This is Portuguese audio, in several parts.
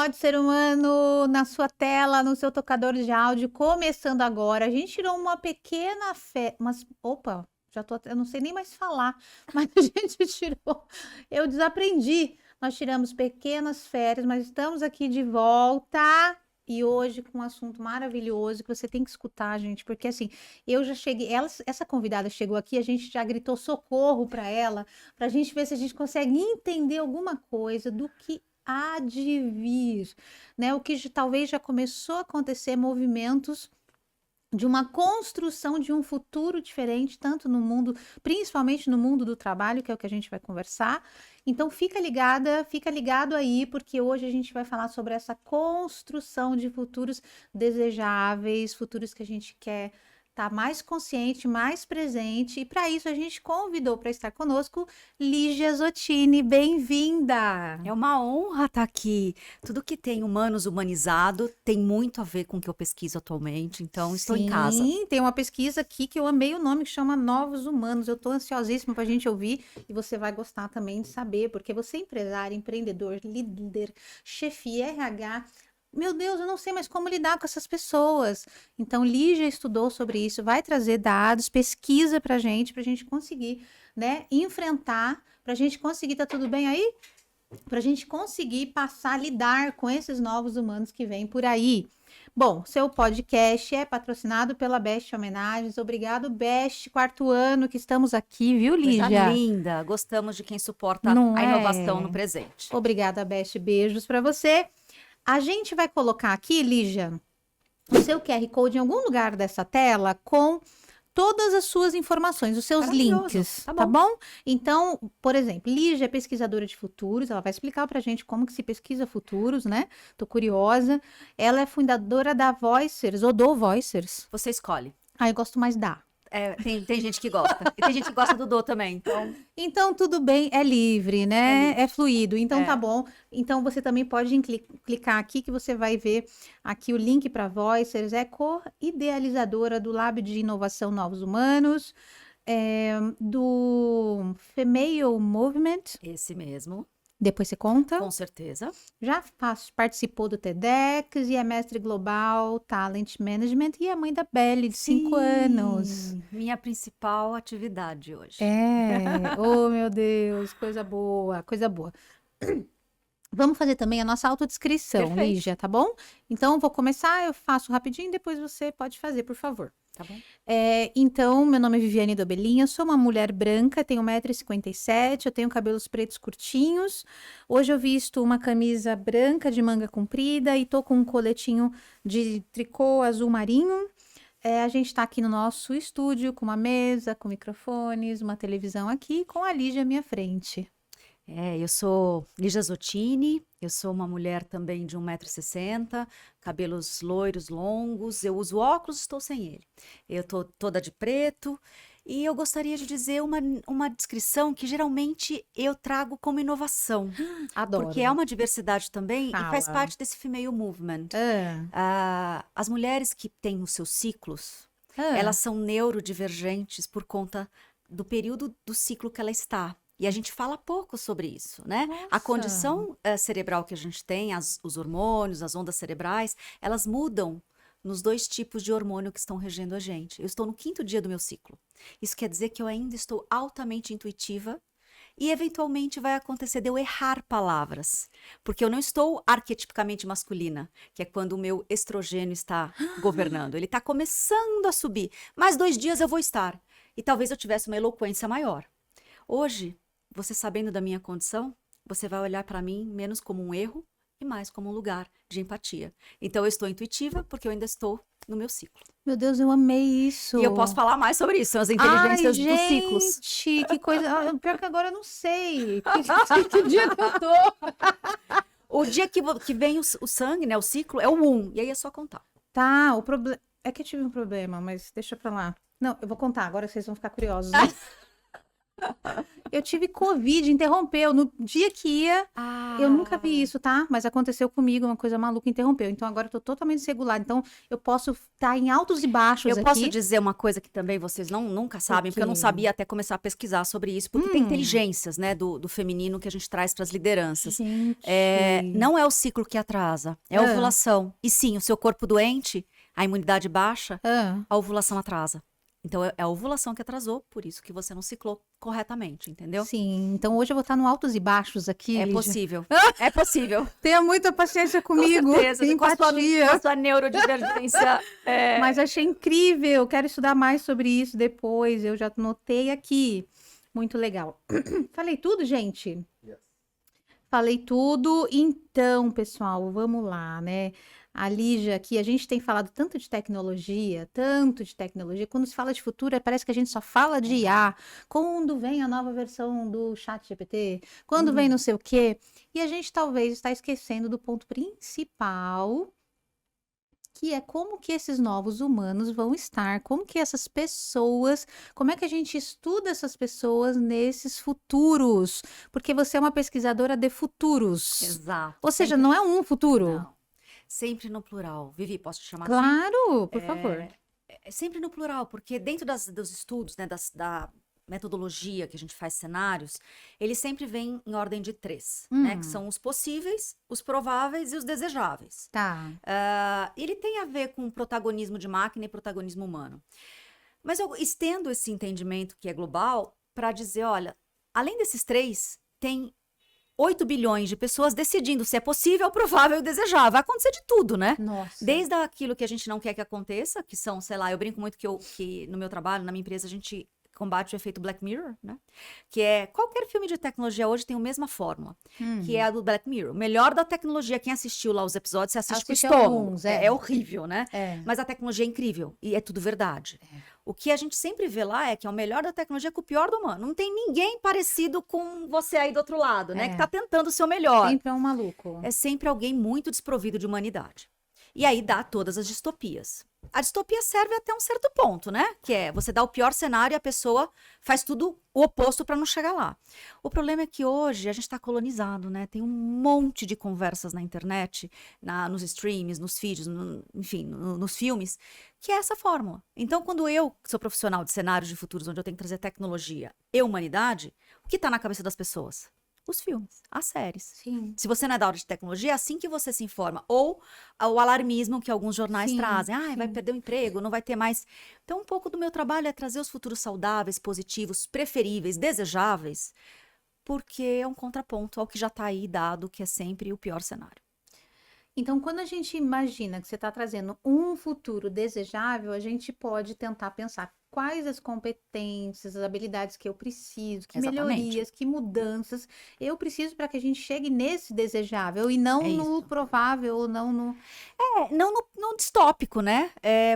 Pode Ser Humano na sua tela, no seu tocador de áudio, começando agora. A gente tirou uma pequena mas opa, eu não sei nem mais falar, mas a gente tirou, eu desaprendi. Nós tiramos pequenas férias, mas estamos aqui de volta e hoje com um assunto maravilhoso que você tem que escutar, gente, porque assim, eu já cheguei, essa convidada chegou aqui, a gente já gritou socorro para ela, para a gente ver se a gente consegue entender alguma coisa do que há de vir, né? O que talvez já começou a acontecer, movimentos de uma construção de um futuro diferente, tanto no mundo, principalmente no mundo do trabalho, que é o que a gente vai conversar. Então fica ligado aí, porque hoje a gente vai falar sobre essa construção de futuros desejáveis, futuros que a gente quer estar mais consciente, mais presente, e para isso a gente convidou para estar conosco Lígia Zottini. Bem-vinda! É uma honra estar aqui. Tudo que tem humanos humanizado tem muito a ver com o que eu pesquiso atualmente, então estou em casa. Sim, tem uma pesquisa aqui que eu amei o nome, que chama Novos Humanos. Eu estou ansiosíssima para a gente ouvir e você vai gostar também de saber, porque você é empresário, empreendedor, líder, chefia, RH. Meu Deus, eu não sei mais como lidar com essas pessoas. Então, Lígia estudou sobre isso, vai trazer dados, pesquisa para a gente conseguir, né, enfrentar, para a gente conseguir, tá tudo bem aí? Para a gente conseguir passar a lidar com esses novos humanos que vêm por aí. Bom, seu podcast é patrocinado pela Best Homenagens. Obrigado, Best. Quarto ano que estamos aqui, viu, Lígia? Coisa linda. Gostamos de quem suporta Não a é? inovação no presente. Obrigada, Best. Beijos para você. A gente vai colocar aqui, Lígia, o seu QR Code em algum lugar dessa tela com todas as suas informações, os seus links, tá bom? Então, por exemplo, Lígia é pesquisadora de futuros, ela vai explicar pra gente como que se pesquisa futuros, né? Tô curiosa. Ela é fundadora da Voicers, ou do Voicers. Você escolhe. Ah, eu gosto mais da. Tem gente que gosta. E tem gente que gosta do também, Então, tudo bem, é livre, né? É fluido. Então, tá bom. Então, você também pode clicar aqui que você vai ver aqui o link para Voicers. É co-idealizadora do Lab de Inovação Novos Humanos, do Female Movement. Esse mesmo. Depois você conta. Com certeza. Já participou do TEDx e é mestre global, Talent Management e é mãe da Belly, de 5 anos. Minha principal atividade hoje. Oh meu Deus, coisa boa, coisa boa. Vamos fazer também a nossa autodescrição, Lígia, tá bom? Então, vou começar, eu faço rapidinho, depois você pode fazer, por favor. Tá bom. Então, meu nome é Viviane Dobelinha, sou uma mulher branca, tenho 1,57 m, eu tenho cabelos pretos curtinhos. Hoje eu visto uma camisa branca de manga comprida e tô com um coletinho de tricô azul marinho. A gente tá aqui no nosso estúdio com uma mesa, com microfones, uma televisão aqui, com a Lígia à minha frente. Eu sou Lígia Zottini, eu sou uma mulher também de 1,60 m, cabelos loiros, longos, eu uso óculos, estou sem ele. Eu tô toda de preto e eu gostaria de dizer uma descrição que geralmente eu trago como inovação. Adoro. Porque é uma diversidade também e faz parte desse female movement. As mulheres que têm os seus ciclos, elas são neurodivergentes por conta do período do ciclo que ela está. E a gente fala pouco sobre isso, né? Nossa. A condição cerebral que a gente tem, os hormônios, as ondas cerebrais, elas mudam nos 2 tipos de hormônio que estão regendo a gente. Eu estou no 5º dia do meu ciclo. Isso quer dizer que eu ainda estou altamente intuitiva e eventualmente vai acontecer de eu errar palavras. Porque eu não estou arquetipicamente masculina, que é quando o meu estrogênio está governando. Ele está começando a subir. Mais 2 dias eu vou estar. E talvez eu tivesse uma eloquência maior. Hoje, você sabendo da minha condição, você vai olhar para mim menos como um erro e mais como um lugar de empatia. Então, eu estou intuitiva porque eu ainda estou no meu ciclo. Meu Deus, eu amei isso. E eu posso falar mais sobre isso, as inteligências dos ciclos. Gente, que coisa. Pior que agora eu não sei. Que dia que eu tô? O dia que vem o sangue, né, o ciclo, é o 1. E aí é só contar. Tá, o problema... É que eu tive um problema, mas deixa pra lá. Não, eu vou contar, agora vocês vão ficar curiosos. Eu tive Covid, interrompeu. No dia que ia, eu nunca vi isso, tá? Mas aconteceu comigo, uma coisa maluca, interrompeu. Então agora eu tô totalmente desregulada. Então eu posso estar em altos e baixos Eu posso aqui. dizer uma coisa que também vocês nunca sabem, porque eu não quê? sabia até começar a pesquisar sobre isso, porque tem inteligências, né, do feminino que a gente traz para as lideranças. Gente. Não é o ciclo que atrasa, é a ovulação. E sim, o seu corpo doente, a imunidade baixa, Ah, a ovulação atrasa. Então é a ovulação que atrasou, por isso que você não ciclou corretamente, entendeu? sim. Então hoje eu vou estar no altos e baixos aqui, É Lígia. possível. É possível. Tenha muita paciência comigo. Com certeza. Com a Empatia. sua neurodivergência. Mas achei incrível. Quero estudar mais sobre isso depois. Eu já notei aqui. Muito legal. Falei tudo, gente? Falei tudo. Então, pessoal, vamos lá, né? A Lígia aqui, a gente tem falado tanto de tecnologia, tanto de tecnologia. Quando se fala de futuro, parece que a gente só fala de IA. Quando vem a nova versão do ChatGPT? Quando vem não sei o quê? E a gente talvez está esquecendo do ponto principal, que é como que esses novos humanos vão estar, como que essas pessoas, como é que a gente estuda essas pessoas nesses futuros? Porque você é uma pesquisadora de futuros. Exato. Ou seja, Sempre- não é um futuro? Não. Sempre no plural. Vivi, posso te chamar assim? Claro, por favor. É sempre no plural, porque dentro dos estudos, né, da metodologia que a gente faz cenários, ele sempre vem em ordem de 3, né, que são os possíveis, os prováveis e os desejáveis. Tá. Ele tem a ver com protagonismo de máquina e protagonismo humano. Mas eu estendo esse entendimento que é global para dizer, olha, além desses 3, tem 8 bilhões de pessoas decidindo se é possível, provável e desejável. Vai acontecer de tudo, né? Nossa. Desde aquilo que a gente não quer que aconteça, que são, sei lá, eu brinco muito que no meu trabalho, na minha empresa, a gente combate o efeito Black Mirror, né? Que é, qualquer filme de tecnologia hoje tem a mesma fórmula, que é a do Black Mirror. O melhor da tecnologia, quem assistiu lá os episódios, você assiste com o Assisti estômago. alguns, É horrível, né? É. Mas a tecnologia é incrível e é tudo verdade. O que a gente sempre vê lá é que é o melhor da tecnologia com o pior do humano. Não tem ninguém parecido com você aí do outro lado, né? Que tá tentando o seu melhor. Sempre é um maluco. É sempre alguém muito desprovido de humanidade. E aí dá todas as distopias. A distopia serve até um certo ponto, né? Que é você dá o pior cenário e a pessoa faz tudo o oposto para não chegar lá. O problema é que hoje a gente está colonizado, né? Tem um monte de conversas na internet, nos streams, nos feeds, enfim, nos filmes, que é essa fórmula. Então, quando eu sou profissional de cenários de futuros, onde eu tenho que trazer tecnologia e humanidade, o que está na cabeça das pessoas? Os filmes, as séries. Sim. Se você não é da área de tecnologia, é assim que você se informa. Ou o alarmismo que alguns jornais Sim, trazem. sim. Vai perder o emprego, não vai ter mais. Então, um pouco do meu trabalho é trazer os futuros saudáveis, positivos, preferíveis, desejáveis, porque é um contraponto ao que já está aí dado, que é sempre o pior cenário. Então, quando a gente imagina que você está trazendo um futuro desejável, a gente pode tentar pensar quais as competências, as habilidades que eu preciso, que Exatamente. melhorias, que mudanças eu preciso para que a gente chegue nesse desejável e não É no isso. provável, ou não no. Não no distópico, né?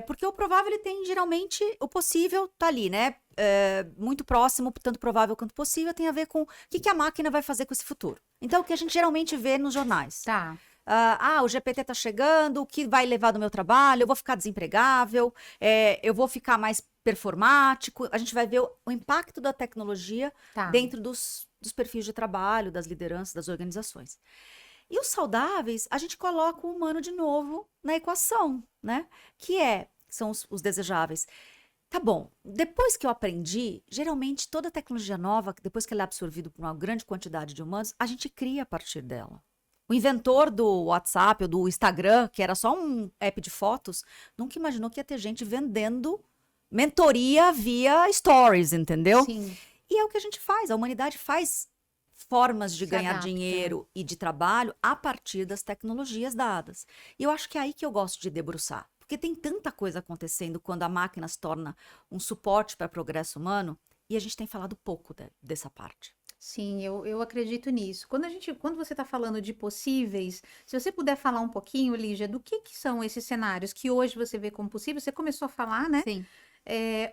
Porque o provável, ele tem geralmente, o possível tá ali, né? Muito próximo, tanto provável quanto possível, tem a ver com o que a máquina vai fazer com esse futuro. Então, o que a gente geralmente vê nos jornais. Tá. O GPT tá chegando, o que vai levar do meu trabalho? Eu vou ficar desempregável, eu vou ficar mais performático. A gente vai ver o impacto da tecnologia Tá. dentro dos perfis de trabalho, das lideranças, das organizações. E os saudáveis, a gente coloca o humano de novo na equação, né? São os desejáveis. Tá bom, depois que eu aprendi, geralmente toda tecnologia nova, depois que ela é absorvida por uma grande quantidade de humanos, a gente cria a partir dela. O inventor do WhatsApp ou do Instagram, que era só um app de fotos, nunca imaginou que ia ter gente vendendo mentoria via stories, entendeu? Sim. E é o que a gente faz, a humanidade faz formas de Se ganhar adapta. dinheiro e de trabalho a partir das tecnologias dadas. E eu acho que é aí que eu gosto de debruçar, porque tem tanta coisa acontecendo quando a máquina se torna um suporte para o progresso humano, e a gente tem falado pouco dessa parte. Sim, eu acredito nisso. Quando você está falando de possíveis, se você puder falar um pouquinho, Lígia, do que são esses cenários que hoje você vê como possível, você começou a falar, né? Sim.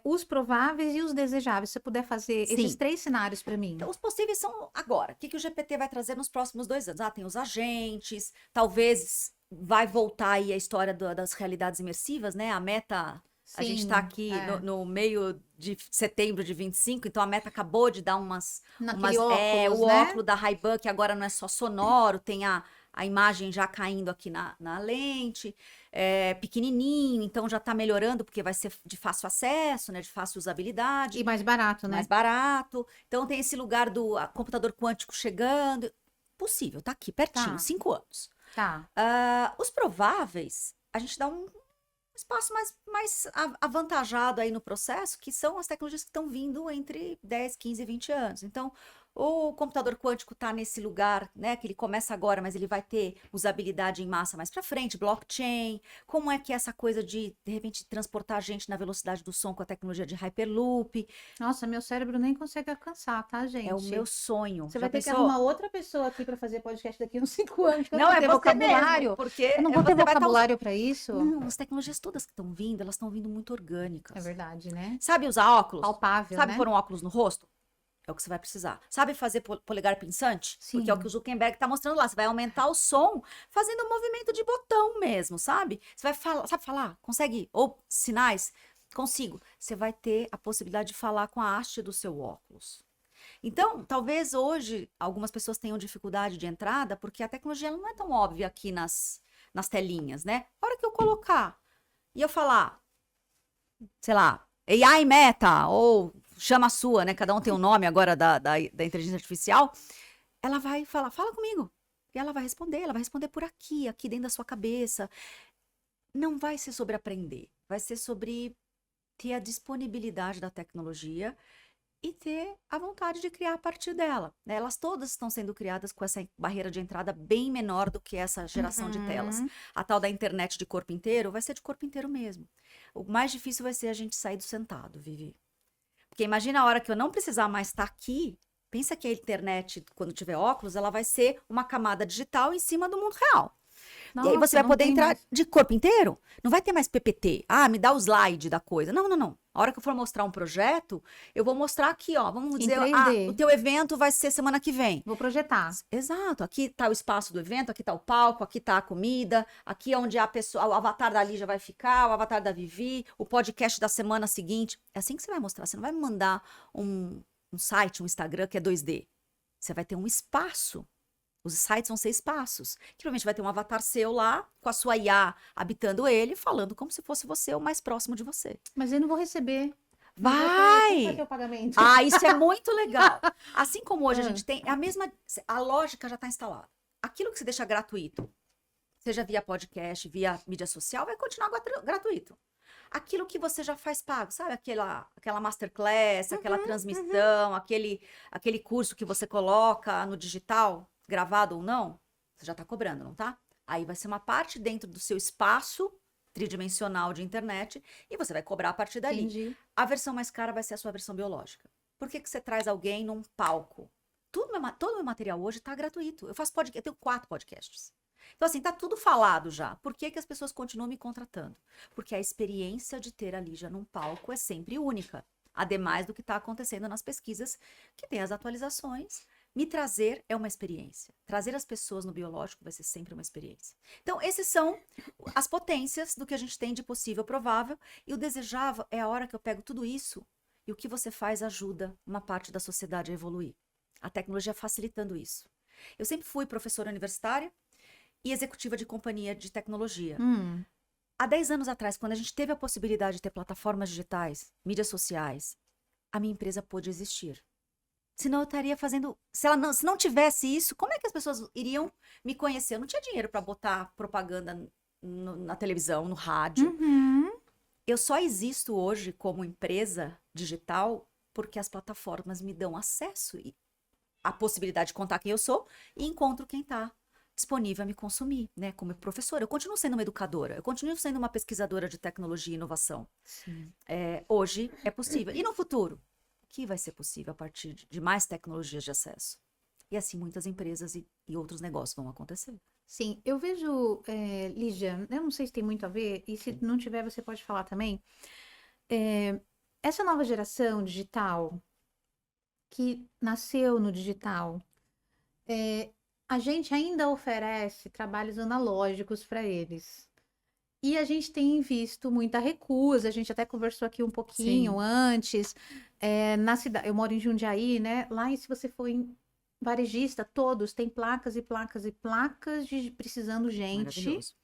Os prováveis e os desejáveis. Se você puder fazer esses Sim. 3 cenários para mim. Então, os possíveis são agora. O que o GPT vai trazer nos próximos 2 anos? Tem os agentes, talvez vai voltar aí a história das realidades imersivas, né? A Meta A gente está Sim, aqui é. no meio de setembro de 25, então a Meta acabou de dar Naquele o óculos, né? óculos da Ray-Ban, que agora não é só sonoro, tem a imagem já caindo aqui na lente, pequenininho, então já está melhorando, porque vai ser de fácil acesso, né, de fácil usabilidade, E mais barato, mais né? barato. Então tem esse lugar do computador quântico chegando. Possível, tá aqui, pertinho, Tá, 5 anos. tá. Os prováveis, a gente dá um espaço mais avantajado aí no processo, que são as tecnologias que estão vindo entre 10, 15 e 20 anos. Então, o computador quântico está nesse lugar, né, que ele começa agora, mas ele vai ter usabilidade em massa mais para frente, blockchain. Como é que é essa coisa de repente, transportar a gente na velocidade do som com a tecnologia de Hyperloop? Nossa, meu cérebro nem consegue alcançar, tá, É o meu gente? sonho. Você Já vai ter que pensou? arrumar outra pessoa aqui para fazer podcast daqui uns 5 anos, que eu não Não, vou é ter você mesmo, vocabulário. porque Eu não vou ter você vai estar usando. vocabulário para isso. Não, as tecnologias todas que estão vindo, elas estão vindo muito É orgânicas. verdade, né? Sabe usar óculos? Palpável, Sabe né? pôr um óculos no rosto? É o que você vai precisar. Sabe fazer polegar pinçante? Porque é o que Sim. o Zuckerberg está mostrando lá. Você vai aumentar o som fazendo um movimento de botão mesmo, sabe? Você vai falar, sabe falar? Consegue? Ou sinais? Consigo. Você vai ter a possibilidade de falar com a haste do seu óculos. Então, talvez hoje algumas pessoas tenham dificuldade de entrada porque a tecnologia ela não é tão óbvia aqui nas telinhas, né? A hora que eu colocar e eu falar, sei lá, AI Meta, ou chama a sua, né? Cada um tem um nome agora da inteligência artificial. Ela vai falar, fala comigo. E ela vai responder por aqui dentro da sua cabeça. Não vai ser sobre aprender, vai ser sobre ter a disponibilidade da tecnologia e ter a vontade de criar a partir dela, né? Elas todas estão sendo criadas com essa barreira de entrada bem menor do que essa geração de telas. Uhum. A tal da internet de corpo inteiro vai ser de corpo inteiro mesmo. O mais difícil vai ser a gente sair do sentado, Vivi. Porque imagina a hora que eu não precisar mais estar aqui. Pensa que a internet, quando tiver óculos, ela vai ser uma camada digital em cima do mundo real. E aí você Nossa, vai não poder tem entrar mais. de corpo inteiro. Não vai ter mais PPT. Ah, me dá o slide da coisa. Não, não, não. A hora que eu for mostrar um projeto, eu vou mostrar aqui, ó. Vamos Em dizer, ah, o 3D. teu evento vai ser semana que vem. Vou projetar. Exato. Aqui tá o espaço do evento, aqui tá o palco, aqui tá a comida, aqui é onde a pessoa, o avatar da Lígia vai ficar, o avatar da Vivi, o podcast da semana seguinte. É assim que você vai mostrar. Você não vai me mandar um site, um Instagram que é 2D. Você vai ter um espaço. Os sites vão ser espaços. Que provavelmente vai ter um avatar seu lá, com a sua IA habitando ele, falando como se fosse você o mais próximo de você. Mas eu não vou receber. Não vou ter. Como vai ter Vai! o pagamento? Ah, isso é muito legal. Assim como hoje a Ah, gente tem, é a mesma, a lógica já está instalada. Aquilo que se deixa gratuito, seja via podcast, via mídia social, vai continuar gratuito. Aquilo que você já faz pago, sabe? Aquela masterclass, aquela transmissão, aquele curso que você coloca no digital, gravado ou não, você já está cobrando, não tá? Aí vai ser uma parte dentro do seu espaço tridimensional de internet e você vai cobrar a partir dali. entendi. A versão mais cara vai ser a sua versão biológica. Por que você traz alguém num palco? Todo o meu material hoje está gratuito. Eu faço podcast, eu tenho 4 podcasts. Então, assim, tá tudo falado já. Por que as pessoas continuam me contratando? Porque a experiência de ter a Lígia num palco é sempre única. Ademais do que está acontecendo nas pesquisas, que tem as atualizações. Me trazer é uma experiência. Trazer as pessoas no biológico vai ser sempre uma experiência. Então, esses são as potências do que a gente tem de possível provável. E o desejável é a hora que eu pego tudo isso e o que você faz ajuda uma parte da sociedade a evoluir. A tecnologia facilitando isso. Eu sempre fui professora universitária e executiva de companhia de tecnologia. Há 10 anos atrás, quando a gente teve a possibilidade de ter plataformas digitais, mídias sociais, a minha empresa pôde existir. Senão eu estaria fazendo. Se não tivesse isso, como é que as pessoas iriam me conhecer? Eu não tinha dinheiro para botar propaganda na televisão, no rádio. Uhum. Eu só existo hoje como empresa digital porque as plataformas me dão acesso e a possibilidade de contar quem eu sou e encontro quem está disponível a me consumir, né? Como professora. Eu continuo sendo uma educadora, eu continuo sendo uma pesquisadora de tecnologia e inovação. Sim. Hoje é possível. E no futuro? O que vai ser possível a partir de mais tecnologias de acesso? E assim muitas empresas e outros negócios vão acontecer. Sim, eu vejo, Lígia, eu não sei se tem muito a ver, e se não tiver, você pode falar também. Essa nova geração digital, que nasceu no digital, a gente ainda oferece trabalhos analógicos para eles. E a gente tem visto muita recusa, a gente até conversou aqui um pouquinho Sim, antes. Na cidade, eu moro em Jundiaí, né? Lá, e se você for em varejista, todos têm placas e placas e placas de precisando gente maravilhoso.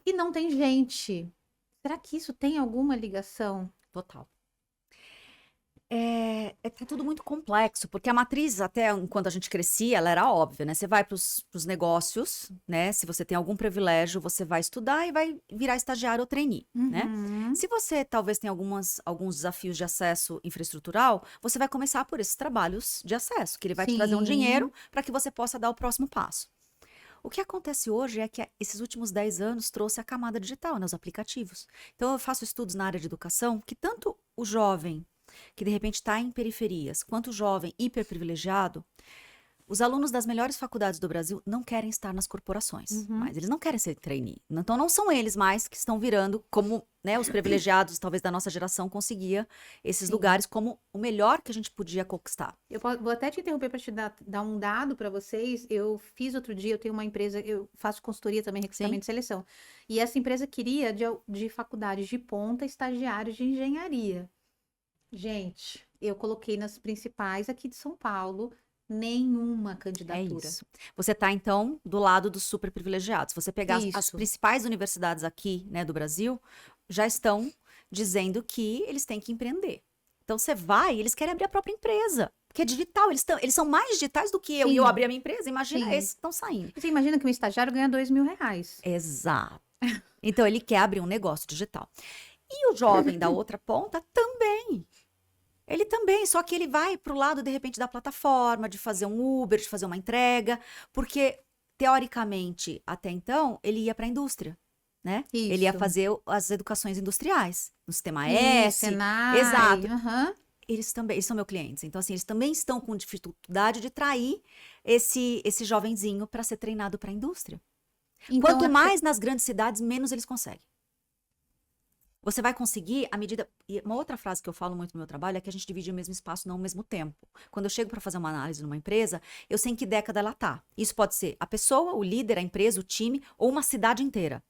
e não tem gente. Será que isso tem alguma ligação? Total. Tá tudo muito complexo, porque a matriz, até enquanto a gente crescia, ela era óbvia, né? Você vai para os negócios, né? Se você tem algum privilégio, você vai estudar e vai virar estagiário ou trainee, né? Uhum, Se você talvez tenha alguns desafios de acesso infraestrutural, você vai começar por esses trabalhos de acesso, que ele vai te trazer um dinheiro sim, para que você possa dar o próximo passo. O que acontece hoje é que esses últimos 10 anos trouxe a camada digital nos aplicativos. Então, eu faço estudos na área de educação que tanto o jovem que de repente está em periferias, quanto o jovem hiperprivilegiado, os alunos das melhores faculdades do Brasil não querem estar nas corporações, uhum, mas eles não querem ser trainee. Então não são eles mais que estão virando como, né, os privilegiados, talvez da nossa geração conseguia esses sim. lugares como o melhor que a gente podia conquistar. Vou até te interromper para te dar um dado para vocês. Eu fiz outro dia, eu tenho uma empresa, eu faço consultoria também, Sim? recrutamento e seleção. E essa empresa queria de faculdades de ponta estagiários de engenharia. Gente, eu coloquei nas principais aqui de São Paulo, nenhuma É candidatura. isso. Você está, então, do lado dos super privilegiados. Se você pegar as Isso, principais universidades aqui, né, do Brasil, já estão dizendo que eles têm que empreender. Então, você vai, eles querem abrir a própria empresa, que é digital. Eles são mais digitais do que eu. E eu sim, abri a minha empresa, imagina sim. esses que estão saindo. E você imagina que um estagiário ganha R$ 2.000. Exato. Então, ele quer abrir um negócio digital. E o jovem da outra ponta também. Ele também, só que ele vai para o lado, de repente, da plataforma, de fazer um Uber, de fazer uma entrega, porque, teoricamente, até então, ele ia para a indústria, né? Ele ia Isso. fazer as educações industriais, no sistema Isso, S, Senai, exato. aham. Eles também, eles são meus clientes, então, assim, eles também estão com dificuldade de trair esse jovenzinho para ser treinado para a indústria. Então, Quanto mais nas grandes cidades, menos eles conseguem. Você vai conseguir à medida. E uma outra frase que eu falo muito no meu trabalho é que a gente divide o mesmo espaço, não o mesmo tempo. Quando eu chego para fazer uma análise numa empresa, eu sei em que década ela está. Isso pode ser a pessoa, o líder, a empresa, o time ou uma cidade inteira.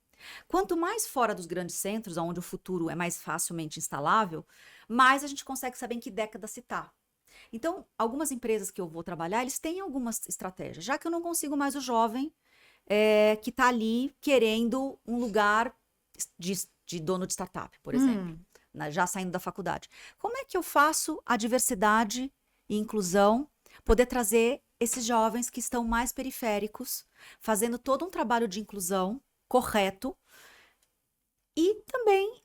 Quanto mais fora dos grandes centros, onde o futuro é mais facilmente instalável, mais a gente consegue saber em que década se está. Então, algumas empresas que eu vou trabalhar, eles têm algumas estratégias. Já que eu não consigo mais o jovem que está ali querendo um lugar de, de dono de startup, por exemplo, hum, né, já saindo da faculdade. Como é que eu faço a diversidade e inclusão poder trazer esses jovens que estão mais periféricos, fazendo todo um trabalho de inclusão correto e também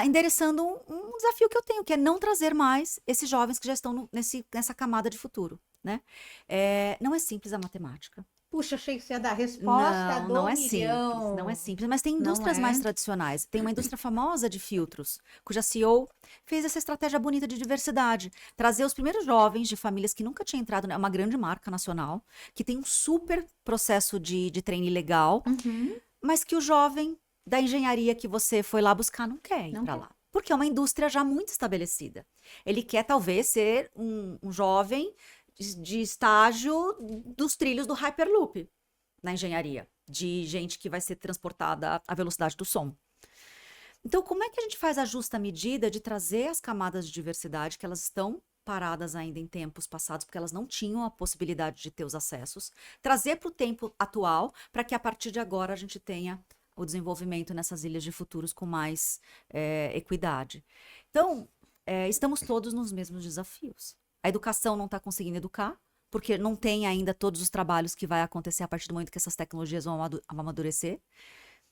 endereçando um desafio que eu tenho, que é não trazer mais esses jovens que já estão nessa camada de futuro, né? Não é simples a matemática. puxa, achei que você ia dar a resposta Não, não do é simples, não é milhão. simples, mas tem Não indústrias mais é? tradicionais. Tem uma indústria famosa de filtros, cuja CEO fez essa estratégia bonita de diversidade, trazer os primeiros jovens de famílias que nunca tinham entrado, é uma grande marca nacional, que tem um super processo de treino legal, Uhum, mas que o jovem da engenharia que você foi lá buscar não quer ir não para quer. lá. Porque é uma indústria já muito estabelecida. Ele quer, talvez, ser um jovem de estágio dos trilhos do Hyperloop na engenharia, de gente que vai ser transportada à velocidade do som. Então, como é que a gente faz a justa medida de trazer as camadas de diversidade que elas estão paradas ainda em tempos passados, porque elas não tinham a possibilidade de ter os acessos, trazer para o tempo atual, para que a partir de agora a gente tenha o desenvolvimento nessas ilhas de futuros com mais equidade. Então, estamos todos nos mesmos desafios. A educação não está conseguindo educar, porque não tem ainda todos os trabalhos que vai acontecer a partir do momento que essas tecnologias vão amadurecer.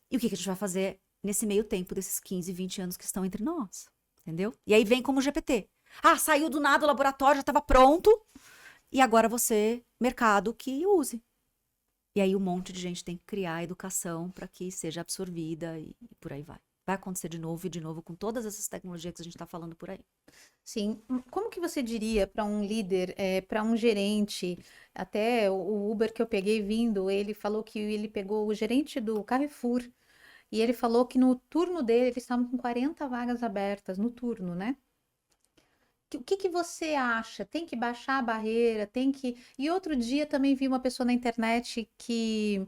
E o que a gente vai fazer nesse meio tempo desses 15, 20 anos que estão entre nós? Entendeu? E aí vem como o GPT. Ah, saiu do nada o laboratório, já estava pronto. E agora você, mercado, que use. E aí um monte de gente tem que criar a educação para que seja absorvida e por aí vai. Vai acontecer de novo e de novo com todas essas tecnologias que a gente está falando por aí. sim. Como que você diria para um líder, para um gerente, até o Uber que eu peguei vindo, ele falou que ele pegou o gerente do Carrefour e ele falou que no turno dele eles estavam com 40 vagas abertas no turno, né? O que que você acha? Tem que baixar a barreira? Tem que. E outro dia também vi uma pessoa na internet que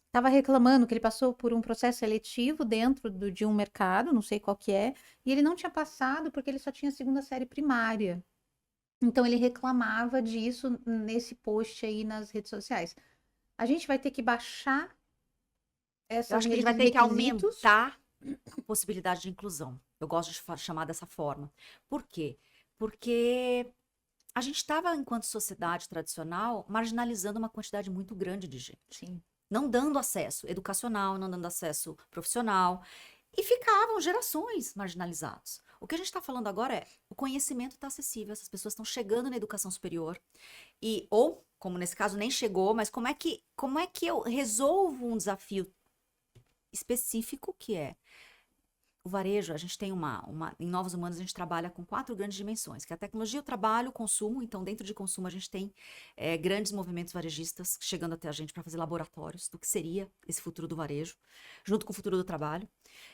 estava reclamando que ele passou por um processo seletivo dentro de um mercado, não sei qual que é, e ele não tinha passado porque ele só tinha segunda série primária. Então ele reclamava disso nesse post aí nas redes sociais. A gente vai ter que baixar Eu acho que a gente vai esses ter que requisitos. aumentar a possibilidade de inclusão. Eu gosto de chamar dessa forma. Por quê? Porque a gente estava, enquanto sociedade tradicional, marginalizando uma quantidade muito grande de gente. Sim. Não dando acesso educacional, não dando acesso profissional. E ficavam gerações marginalizados. O que a gente está falando agora é o conhecimento está acessível, essas pessoas estão chegando na educação superior. Ou, como nesse caso, nem chegou, mas como é que eu resolvo um desafio específico que é o varejo? A gente tem em Novos Humanos a gente trabalha com 4 grandes dimensões, que é a tecnologia, o trabalho, o consumo. Então, dentro de consumo, a gente tem grandes movimentos varejistas chegando até a gente para fazer laboratórios do que seria esse futuro do varejo, junto com o futuro do trabalho.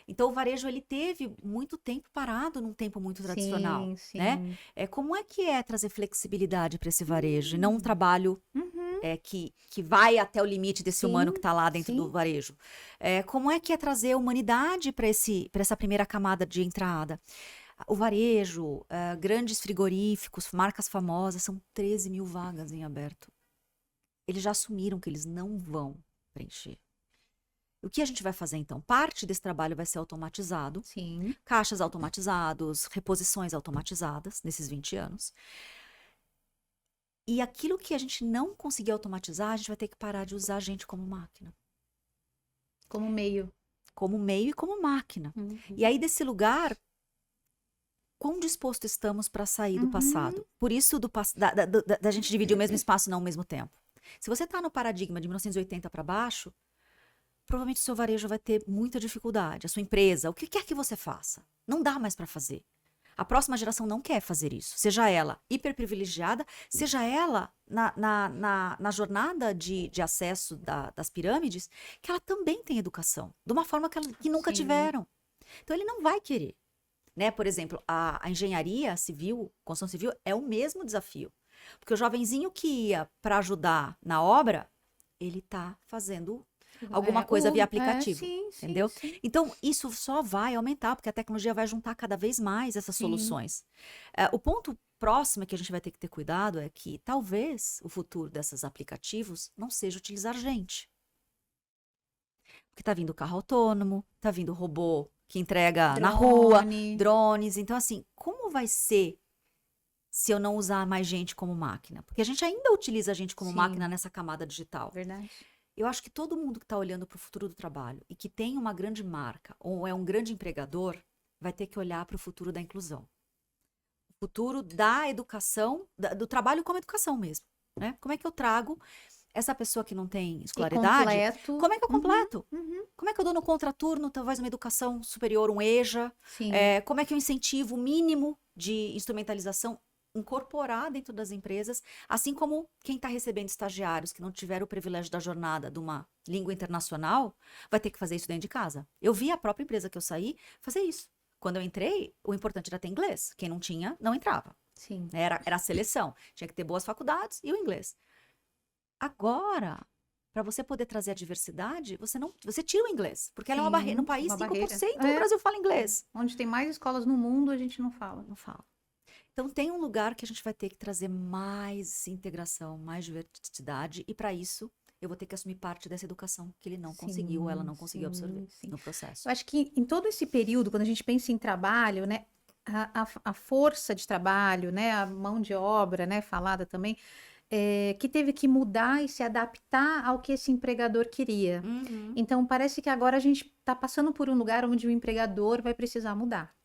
Então, o varejo, ele teve muito tempo parado num tempo muito tradicional, Sim, né? sim. Como é que é trazer flexibilidade para esse varejo e não um trabalho Uhum. que vai até o limite desse humano que Sim, está lá dentro do sim. varejo? Como é que é trazer humanidade para essa primeira camada de entrada? O varejo, grandes frigoríficos, marcas famosas, são 13 mil vagas em aberto. Eles já assumiram que eles não vão preencher. O que a gente vai fazer então? Parte desse trabalho vai ser automatizado, Sim. caixas automatizados, reposições automatizadas nesses 20 anos. E aquilo que a gente não conseguir automatizar, a gente vai ter que parar de usar a gente como máquina. Como meio. Como meio e como máquina. Uhum. E aí, desse lugar, quão disposto estamos para sair do passado? Por isso, da gente dividir o mesmo espaço e não ao mesmo tempo. Se você está no paradigma de 1980 para baixo, provavelmente o seu varejo vai ter muita dificuldade. A sua empresa, o que quer que você faça, não dá mais para fazer. A próxima geração não quer fazer isso. Seja ela hiperprivilegiada, seja ela na jornada de acesso das pirâmides, que ela também tem educação, de uma forma que nunca Sim. tiveram. Então, ele não vai querer. Né? Por exemplo, a engenharia civil, construção civil, é o mesmo desafio. Porque o jovenzinho que ia para ajudar na obra, ele está fazendo alguma coisa via aplicativo, Sim, entendeu? sim. Então, isso só vai aumentar, porque a tecnologia vai juntar cada vez mais essas soluções. O ponto próximo que a gente vai ter que ter cuidado é que talvez o futuro desses aplicativos não seja utilizar gente. Porque tá vindo carro autônomo, tá vindo robô que entrega na rua, drones. Então, assim, como vai ser se eu não usar mais gente como máquina? Porque a gente ainda utiliza a gente como máquina nessa camada digital. Verdade. Eu acho que todo mundo que está olhando para o futuro do trabalho e que tem uma grande marca ou é um grande empregador vai ter que olhar para o futuro da inclusão. O futuro da educação, do trabalho como educação mesmo. Né? Como é que eu trago essa pessoa que não tem escolaridade? Completo. Como é que eu completo? Uhum. Como é que eu dou no contraturno, talvez uma educação superior, um EJA? Sim. Como é que eu incentivo o mínimo de instrumentalização incorporar dentro das empresas, assim como quem está recebendo estagiários que não tiveram o privilégio da jornada de uma língua internacional, vai ter que fazer isso dentro de casa. Eu vi a própria empresa que eu saí fazer isso. Quando eu entrei, o importante era ter inglês. Quem não tinha, não entrava. Sim. Era a seleção. Tinha que ter boas faculdades e o inglês. Agora, para você poder trazer a diversidade, você tira o inglês. Porque ela é uma barreira. No país, 5% do Brasil fala inglês. Onde tem mais escolas no mundo, a gente não fala. Não fala. Então, tem um lugar que a gente vai ter que trazer mais integração, mais diversidade. E, para isso, eu vou ter que assumir parte dessa educação que ele não conseguiu, ou ela não conseguiu absorver no processo. Eu acho que em todo esse período, quando a gente pensa em trabalho, né, a força de trabalho, né, a mão de obra, né, falada também, que teve que mudar e se adaptar ao que esse empregador queria. Então, parece que agora a gente está passando por um lugar onde o empregador vai precisar mudar.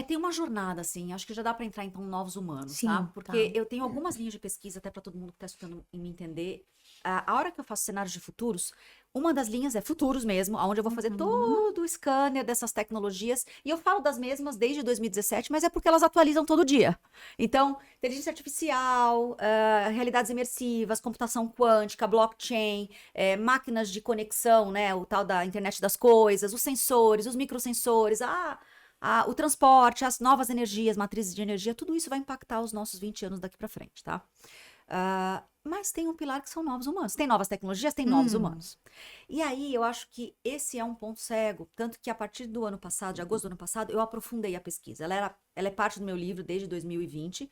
Tem uma jornada, assim, acho que já dá para entrar, então, novos humanos, Sim, tá? Porque eu tenho algumas linhas de pesquisa, até para todo mundo que está escutando e me entender. A hora que eu faço cenários de futuros, uma das linhas é futuros mesmo, onde eu vou fazer todo o scanner dessas tecnologias, e eu falo das mesmas desde 2017, mas é porque elas atualizam todo dia. Então, inteligência artificial, realidades imersivas, computação quântica, blockchain, máquinas de conexão, né? O tal da internet das coisas, os sensores, os microsensores, o transporte, as novas energias, matrizes de energia, tudo isso vai impactar os nossos 20 anos daqui para frente, tá? Mas tem um pilar que são novos humanos. Tem novas tecnologias, tem novos Hum. humanos. E aí eu acho que esse é um ponto cego, tanto que a partir do ano passado, de agosto do ano passado, eu aprofundei a pesquisa. Ela é parte do meu livro desde 2020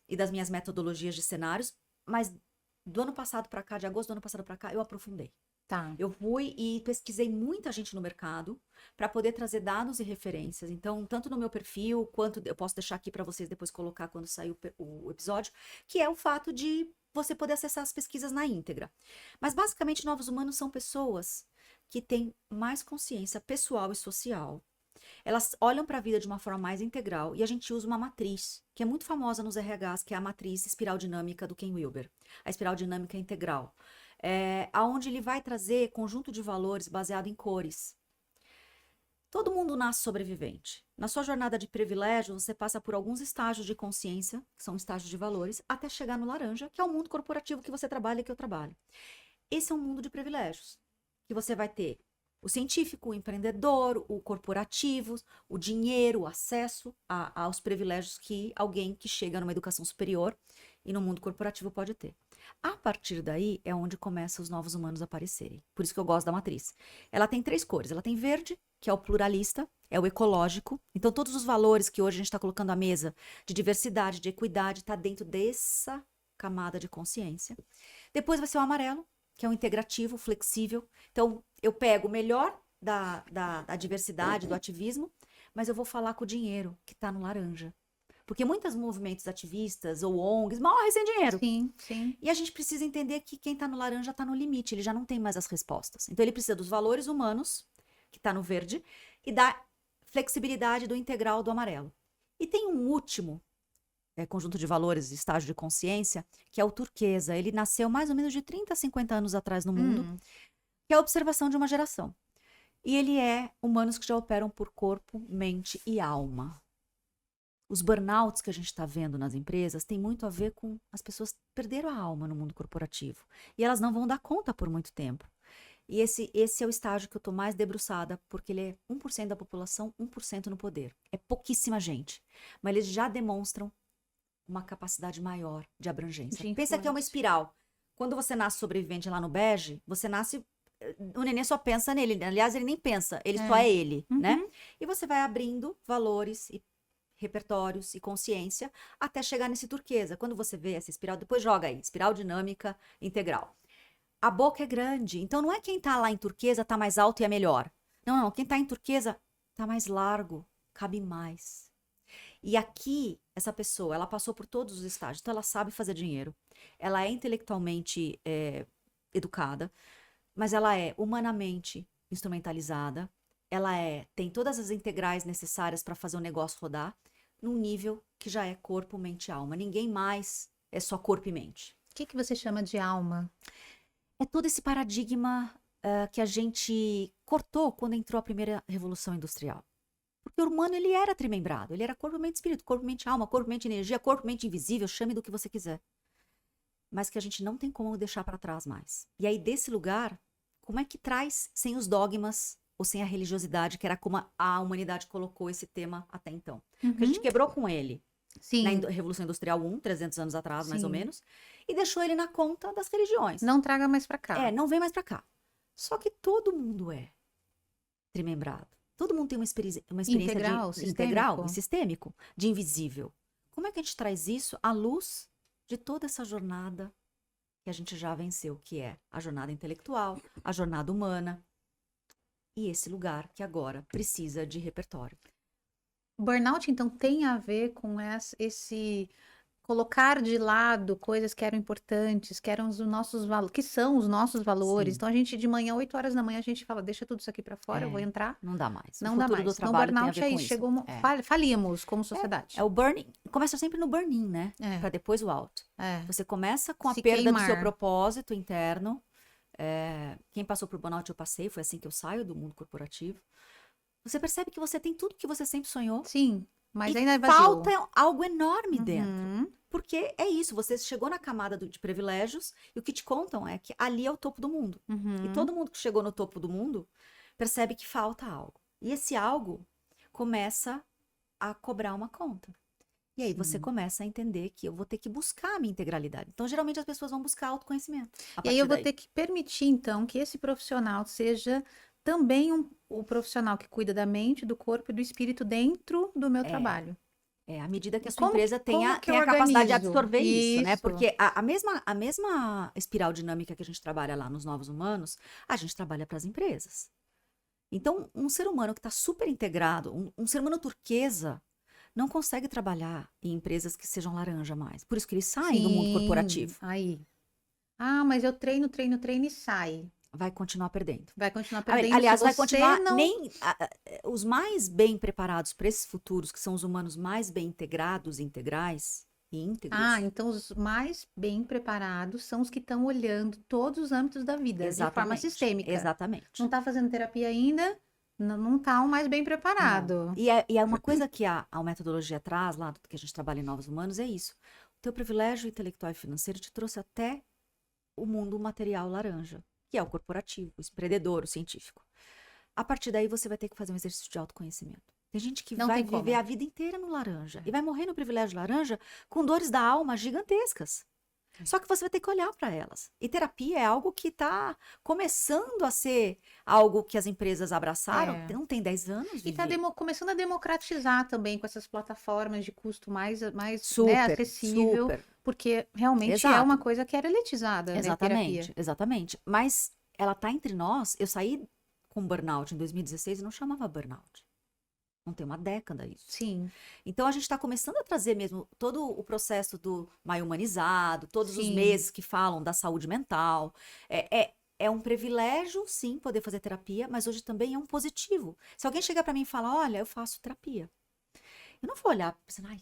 e das minhas metodologias de cenários, mas do ano passado para cá, de agosto do ano passado para cá, eu aprofundei. Tá. Eu fui e pesquisei muita gente no mercado para poder trazer dados e referências. Então, tanto no meu perfil, quanto eu posso deixar aqui para vocês depois colocar quando sair o episódio, que é o fato de você poder acessar as pesquisas na íntegra. Mas, basicamente, novos humanos são pessoas que têm mais consciência pessoal e social. Elas olham para a vida de uma forma mais integral e a gente usa uma matriz, que é muito famosa nos RHs, que é a matriz espiral dinâmica do Ken Wilber. A espiral dinâmica integral. Aonde ele vai trazer conjunto de valores baseado em cores. Todo mundo nasce sobrevivente. Na sua jornada de privilégio, você passa por alguns estágios de consciência, que são estágios de valores, até chegar no laranja, que é o mundo corporativo que você trabalha e que eu trabalho. Esse é um mundo de privilégios, que você vai ter o científico, o empreendedor, o corporativo, o dinheiro, o acesso aos privilégios que alguém que chega numa educação superior e no mundo corporativo pode ter. A partir daí é onde começam os novos humanos a aparecerem. Por isso que eu gosto da matriz. Ela tem 3 cores. Ela tem verde, que é o pluralista, é o ecológico. Então, todos os valores que hoje a gente está colocando à mesa, de diversidade, de equidade, está dentro dessa camada de consciência. Depois vai ser o amarelo, que é o integrativo, flexível. Então, eu pego o melhor da diversidade, do ativismo, mas eu vou falar com o dinheiro, que está no laranja. Porque muitos movimentos ativistas ou ONGs morrem sem dinheiro. Sim, sim. E a gente precisa entender que quem está no laranja está no limite, ele já não tem mais as respostas. Então, ele precisa dos valores humanos, que está no verde, e da flexibilidade do integral do amarelo. E tem um último conjunto de valores, estágio de consciência, que é o turquesa. Ele nasceu mais ou menos de 30 a 50 anos atrás no mundo, que é a observação de uma geração. E ele é humanos que já operam por corpo, mente e alma. Os burnouts que a gente está vendo nas empresas tem muito a ver com as pessoas perderam a alma no mundo corporativo. E elas não vão dar conta por muito tempo. E esse é o estágio que eu estou mais debruçada, porque ele é 1% da população, 1% no poder. É pouquíssima gente. Mas eles já demonstram uma capacidade maior de abrangência. De Pensa que é uma influência. espiral. Quando você nasce sobrevivente lá no bege, você nasce... O neném só pensa nele. Aliás, ele nem pensa. Ele só é ele, né? E você vai abrindo valores e repertórios e consciência até chegar nesse turquesa. Quando você vê essa espiral, depois joga aí, espiral dinâmica integral. A boca é grande, então não é quem tá lá em turquesa tá mais alto e é melhor. Não, quem tá em turquesa tá mais largo, cabe mais. E aqui, essa pessoa, ela passou por todos os estágios, então ela sabe fazer dinheiro, ela é intelectualmente educada, mas ela é humanamente instrumentalizada, ela tem todas as integrais necessárias para fazer o negócio rodar, num nível que já é corpo, mente e alma. Ninguém mais é só corpo e mente. O que você chama de alma? É todo esse paradigma que a gente cortou quando entrou a primeira revolução industrial. Porque o humano, ele era trimembrado, ele era corpo, mente, espírito, corpo, mente, alma, corpo, mente, energia, corpo, mente invisível, chame do que você quiser. Mas que a gente não tem como deixar para trás mais. E aí, desse lugar, como é que traz sem os dogmas ou sem a religiosidade, que era como a humanidade colocou esse tema até então? Porque a gente quebrou com ele. Sim. Na Revolução Industrial 1, 300 anos atrás, mais ou Sim. menos, e deixou ele na conta das religiões. Não traga mais pra cá. Não vem mais pra cá. Só que todo mundo é trimembrado. Todo mundo tem uma experiência Integral, de integral sistêmico. e sistêmico, de invisível. Como é que a gente traz isso à luz de toda essa jornada que a gente já venceu, que é a jornada intelectual, a jornada humana, e esse lugar que agora precisa de repertório. Burnout, então, tem a ver com esse colocar de lado coisas que eram importantes, que eram os nossos valores, que são os nossos valores. Sim. Então, a gente, de manhã, 8 horas da manhã, a gente fala, deixa tudo isso aqui pra fora, eu vou entrar. Não dá mais. Não O dá futuro mais. do Então, trabalho tem a burnout ver é com isso. isso. Chegou, falimos como sociedade. É o burning. Começa sempre no burn-in, né? É. Pra depois o alto. É. Você começa com a Se perda do seu queimar. propósito interno. Quem passou por burnout, eu passei. Foi assim que eu saio do mundo corporativo. Você percebe que você tem tudo que você sempre sonhou. Sim, mas e ainda é vazio. falta algo enorme dentro. Uhum. Porque é isso, você chegou na camada de privilégios e o que te contam é que ali é o topo do mundo. Uhum. E todo mundo que chegou no topo do mundo percebe que falta algo. E esse algo começa a cobrar uma conta. E aí você Sim. começa a entender que eu vou ter que buscar a minha integralidade. Então, geralmente as pessoas vão buscar autoconhecimento a E aí eu partir vou daí. ter que permitir, então, que esse profissional seja também o profissional que cuida da mente, do corpo e do espírito dentro do meu É, trabalho. à medida que a E sua empresa como tenha, que eu tenha a capacidade de organizo? absorver isso, né? Isso. Porque a mesma espiral dinâmica que a gente trabalha lá nos Novos Humanos, a gente trabalha para as empresas. Então, um ser humano que está super integrado, um ser humano turquesa, não consegue trabalhar em empresas que sejam laranja mais. Por isso que eles saem do mundo Sim, corporativo. aí. Ah, mas eu treino, treino, treino e sai. Vai continuar perdendo. Vai continuar perdendo se Aliás, vai você continuar não. nem os mais bem preparados para esses futuros, que são os humanos mais bem integrados, integrais e Ah, íntegros. então os mais bem preparados são os que estão olhando todos os âmbitos da vida de forma Exatamente, sistêmica. Não exatamente. está fazendo terapia ainda, não está o mais bem Não. preparado. E é uma coisa que a metodologia traz lá, do que a gente trabalha em Novos Humanos, é isso. O teu privilégio intelectual e financeiro te trouxe até o mundo material laranja, que é o corporativo, o empreendedor, o científico. A partir daí você vai ter que fazer um exercício de autoconhecimento. Tem gente que Não vai tem viver como. a vida inteira no laranja e vai morrer no privilégio laranja com dores da alma gigantescas. Só que você vai ter que olhar para elas. E terapia é algo que está começando a ser algo que as empresas abraçaram. É. Não tem 10 anos, E está Vivi. começando a democratizar também com essas plataformas de custo mais, né, Super, acessível, super. porque realmente é uma Exato. coisa que era elitizada, né, terapia. Exatamente, exatamente. Mas ela está entre nós. Eu saí com burnout em 2016 e não chamava burnout. Não tem uma década isso. Sim, Então a gente está começando a trazer mesmo todo o processo do mais humanizado, todos os sim. meses que falam da saúde mental. É um privilégio, sim, poder fazer terapia, mas hoje também é um positivo. Se alguém chegar para mim e falar, olha, eu faço terapia, eu não vou olhar pensando, ai,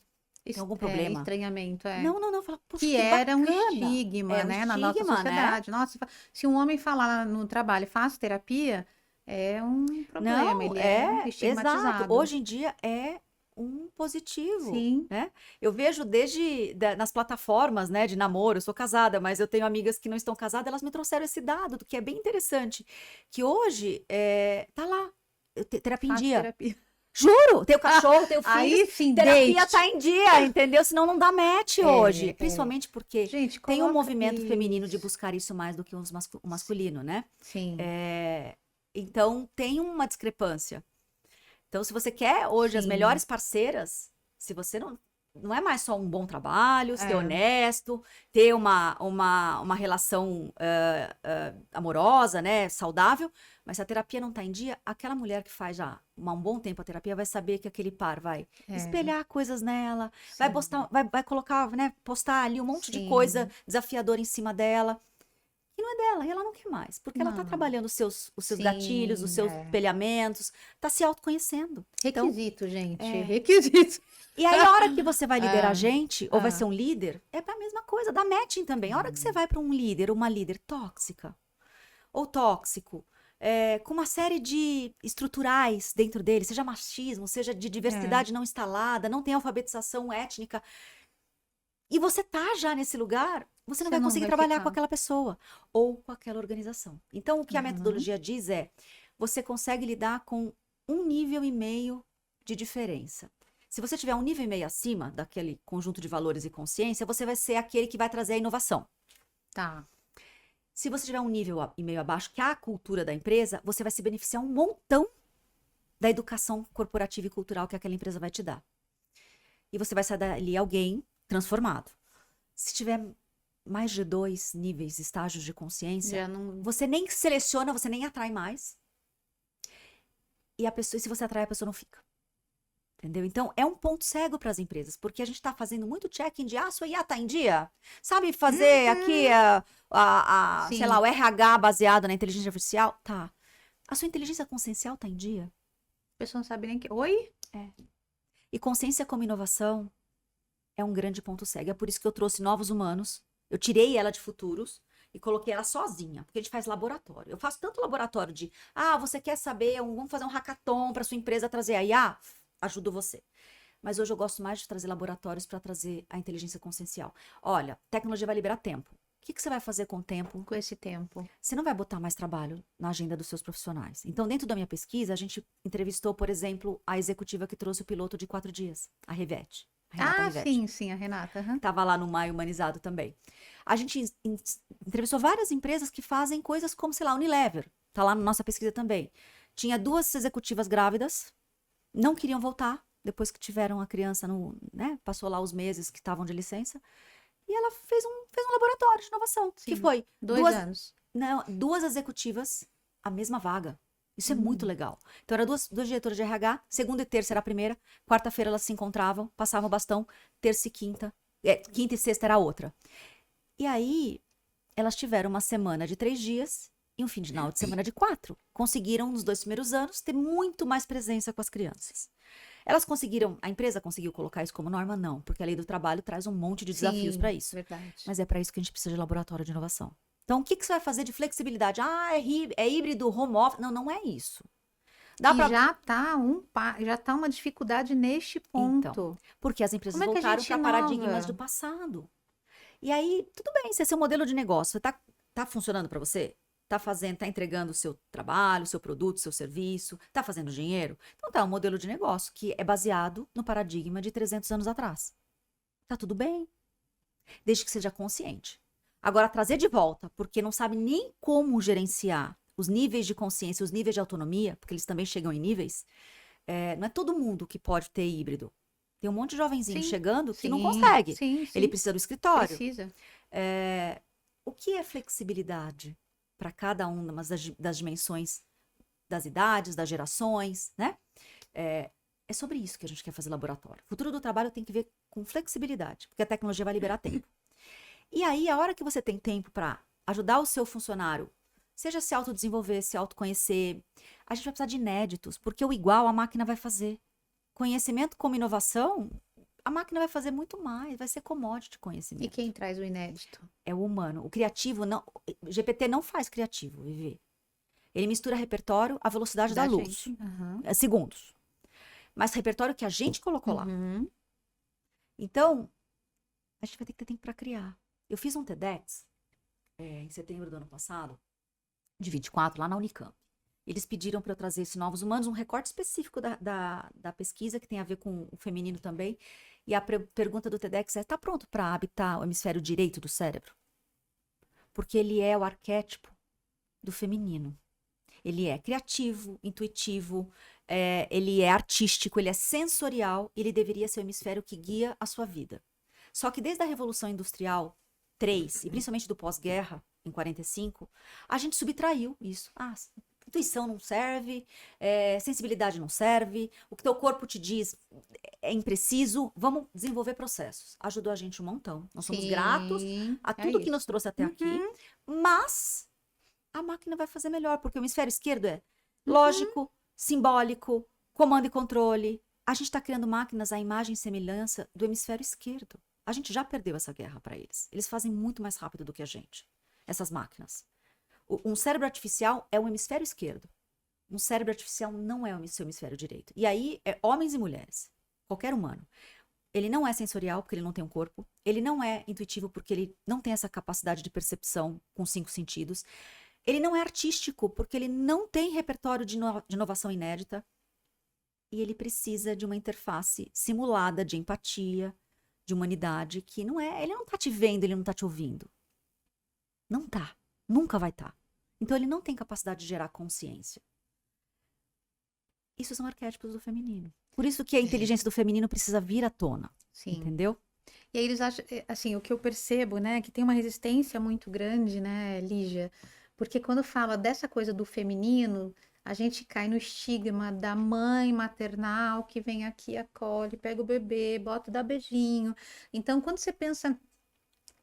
tem algum problema? Estranhamento, é. Não, não, não. Falar, poxa, Que que era um bacana. estigma, É um né, na nossa estigma, né? sociedade. Nossa, se um homem falar no trabalho, faz terapia, é um problema, Não, ele é exato. estigmatizado. Hoje em dia é um positivo, Sim, né? Eu vejo nas plataformas, né, de namoro. Eu sou casada, mas eu tenho amigas que não estão casadas. Elas me trouxeram esse dado, do que é bem interessante, que hoje tá lá, terapia em faz dia. terapia. Juro, tenho cachorro, tenho filhos. Aí sim, Terapia date. tá em dia, entendeu? Senão não dá match hoje. É. Principalmente porque Gente, tem um coloca movimento feminino de isso. buscar isso mais do que o masculino, né? Sim, Então, tem uma discrepância. Então, se você quer hoje as sim. melhores parceiras, se você não é mais só um bom trabalho, ser É, honesto, ter uma relação amorosa, né, saudável, mas se a terapia não está em dia, aquela mulher que faz já um bom tempo a terapia vai saber que aquele par vai é, espelhar coisas nela, vai sim, postar, vai colocar, né, postar ali um monte de coisa sim. desafiadora em cima dela. E não é dela, e ela não quer mais, porque ela está Não, trabalhando os seus gatilhos, os sim, seus é. espelhamentos, está se autoconhecendo. Então, Requisito, gente, é. requisito. E aí, a hora que você vai liderar Ah, gente, ou vai ser ah, um líder, é a mesma coisa, dá matching também. A hora que você vai para um líder, uma líder tóxica, ou tóxico, com uma série de estruturais dentro dele, seja machismo, seja de é, diversidade não instalada, não tem alfabetização étnica, e você tá já nesse lugar, você não você vai não conseguir vai trabalhar com ficar. aquela pessoa ou com aquela organização. Então, o que a Uhum. metodologia diz é: você consegue lidar com 1,5 nível de diferença. Se você tiver 1,5 nível acima daquele conjunto de valores e consciência, você vai ser aquele que vai trazer a inovação. Tá, Se você tiver 1,5 nível abaixo, que é a cultura da empresa, você vai se beneficiar um montão da educação corporativa e cultural que aquela empresa vai te dar. E você vai sair dali alguém transformado. Se tiver mais de 2 níveis, estágios de consciência, já não. você nem seleciona, você nem atrai mais. E se você atrai, a pessoa não fica. Entendeu? Então, é um ponto cego para as empresas, porque a gente está fazendo muito check-in de sua IA tá em dia. Sabe fazer aqui, Uhum. sei lá, Sim, o RH baseado na inteligência artificial? Tá. A sua inteligência consciencial tá em dia? a pessoa não sabe nem que. Oi? É. E consciência como inovação é um grande ponto cego. É por isso que eu trouxe Novos Humanos. Eu tirei ela de Futuros e coloquei ela sozinha, porque a gente faz laboratório. Eu faço tanto laboratório de, você quer saber, vamos fazer um hackathon para sua empresa trazer a IA? Ajudo você. Mas hoje eu gosto mais de trazer laboratórios para trazer a inteligência consciencial. Olha, tecnologia vai liberar tempo. O que você vai fazer com o tempo? Com esse tempo. Você não vai botar mais trabalho na agenda dos seus profissionais. Então, dentro da minha pesquisa, a gente entrevistou, por exemplo, a executiva que trouxe o piloto de 4 dias, a Revete. A Renata Ah, Rivetti. sim, a Renata. Aham. Tava lá no Maio Humanizado também. A gente entrevistou várias empresas que fazem coisas como, sei lá, Unilever. Tá lá na nossa pesquisa também. Tinha 2 executivas grávidas, não queriam voltar depois que tiveram a criança no, né? Passou lá os meses que estavam de licença. E ela fez um laboratório de inovação, que Sim. foi 2 anos. não, 2 executivas, a mesma vaga. Isso é muito Hum. legal. Então, era duas diretoras de RH, segunda e terça era a primeira, quarta-feira elas se encontravam, passavam o bastão, terça e quinta, quinta e sexta era a outra. E aí, elas tiveram uma semana de 3 dias e um final de semana de 4. Conseguiram, nos 2 primeiros anos, ter muito mais presença com as crianças. Elas conseguiram, a empresa conseguiu colocar isso como norma? Não, porque a lei do trabalho traz um monte de desafios para Sim, isso. verdade. Mas é para isso que a gente precisa de laboratório de inovação. Então, o que você vai fazer de flexibilidade? Ah, é híbrido, home office. Não, não é isso. Dá Que para. já tá uma dificuldade neste Então, ponto. porque as empresas Como é que a voltaram gente para paradigmas do inova? passado. E aí, tudo bem, se é seu modelo de negócio, tá funcionando para você? Tá fazendo, tá entregando o seu trabalho, o seu produto, o seu serviço, tá fazendo dinheiro? Então tá, um modelo de negócio que é baseado no paradigma de 300 anos atrás. Tá tudo bem, desde que seja consciente. Agora, trazer de volta, porque não sabe nem como gerenciar os níveis de consciência, os níveis de autonomia, porque eles também chegam em níveis, não é todo mundo que pode ter híbrido. Tem um monte de jovenzinho Sim, chegando que não sim, consegue. sim, Ele sim. precisa do escritório. Precisa. O que é flexibilidade para cada uma das dimensões das idades, das gerações, né? É sobre isso que a gente quer fazer laboratório. O futuro do trabalho tem que ver com flexibilidade, porque a tecnologia vai liberar tempo. E aí, a hora que você tem tempo para ajudar o seu funcionário, seja se autodesenvolver, se autoconhecer, a gente vai precisar de inéditos, porque o igual a máquina vai fazer. Conhecimento como inovação, a máquina vai fazer muito mais, vai ser commodity E conhecimento. quem traz o inédito? É o humano. O criativo não. GPT não faz criativo, Vivi. Ele mistura repertório à velocidade da Da luz. gente. Aham. Segundos. Mas repertório que a gente colocou lá. Uhum. Então, a gente vai ter que ter tempo para criar. Eu fiz um TEDx em setembro do ano passado, de 24, lá na Unicamp. Eles pediram para eu trazer esse Novos Humanos, um recorte específico da pesquisa, que tem a ver com o feminino também. E a pergunta do TEDx é: tá pronto para habitar o hemisfério direito do cérebro? Porque ele é o arquétipo do feminino. Ele é criativo, intuitivo, ele é artístico, ele é sensorial, ele deveria ser o hemisfério que guia a sua vida. Só que desde a Revolução Industrial 3, e principalmente do pós-guerra, em 45, a gente subtraiu isso. Intuição não serve, sensibilidade não serve, o que teu corpo te diz é impreciso, vamos desenvolver processos. Ajudou a gente um montão. Nós somos gratos Sim, a é tudo que nos isso. trouxe até aqui, mas a máquina vai fazer melhor, porque o hemisfério esquerdo é Uhum. lógico, simbólico, comando e controle. A gente está criando máquinas à imagem e semelhança do hemisfério esquerdo. A gente já perdeu essa guerra para eles. Eles fazem muito mais rápido do que a gente, essas máquinas. Um cérebro artificial é o hemisfério esquerdo. Um cérebro artificial não é o seu hemisfério direito. E aí, homens e mulheres, qualquer humano. Ele não é sensorial, porque ele não tem um corpo. Ele não é intuitivo, porque ele não tem essa capacidade de percepção com 5 sentidos. Ele não é artístico, porque ele não tem repertório de inovação inédita. E ele precisa de uma interface simulada de empatia, de humanidade, que não é... Ele não tá te vendo, ele não tá te ouvindo. Não tá. Nunca vai estar. Então, ele não tem capacidade de gerar consciência. Isso são arquétipos do feminino. Por isso que a inteligência do feminino precisa vir à tona. Sim. Entendeu? E aí eles acham, assim, o que eu percebo, né, que tem uma resistência muito grande, né, Lígia? Porque quando fala dessa coisa do feminino, a gente cai no estigma da mãe maternal que vem aqui, acolhe, pega o bebê, bota, dá beijinho. Então, quando você pensa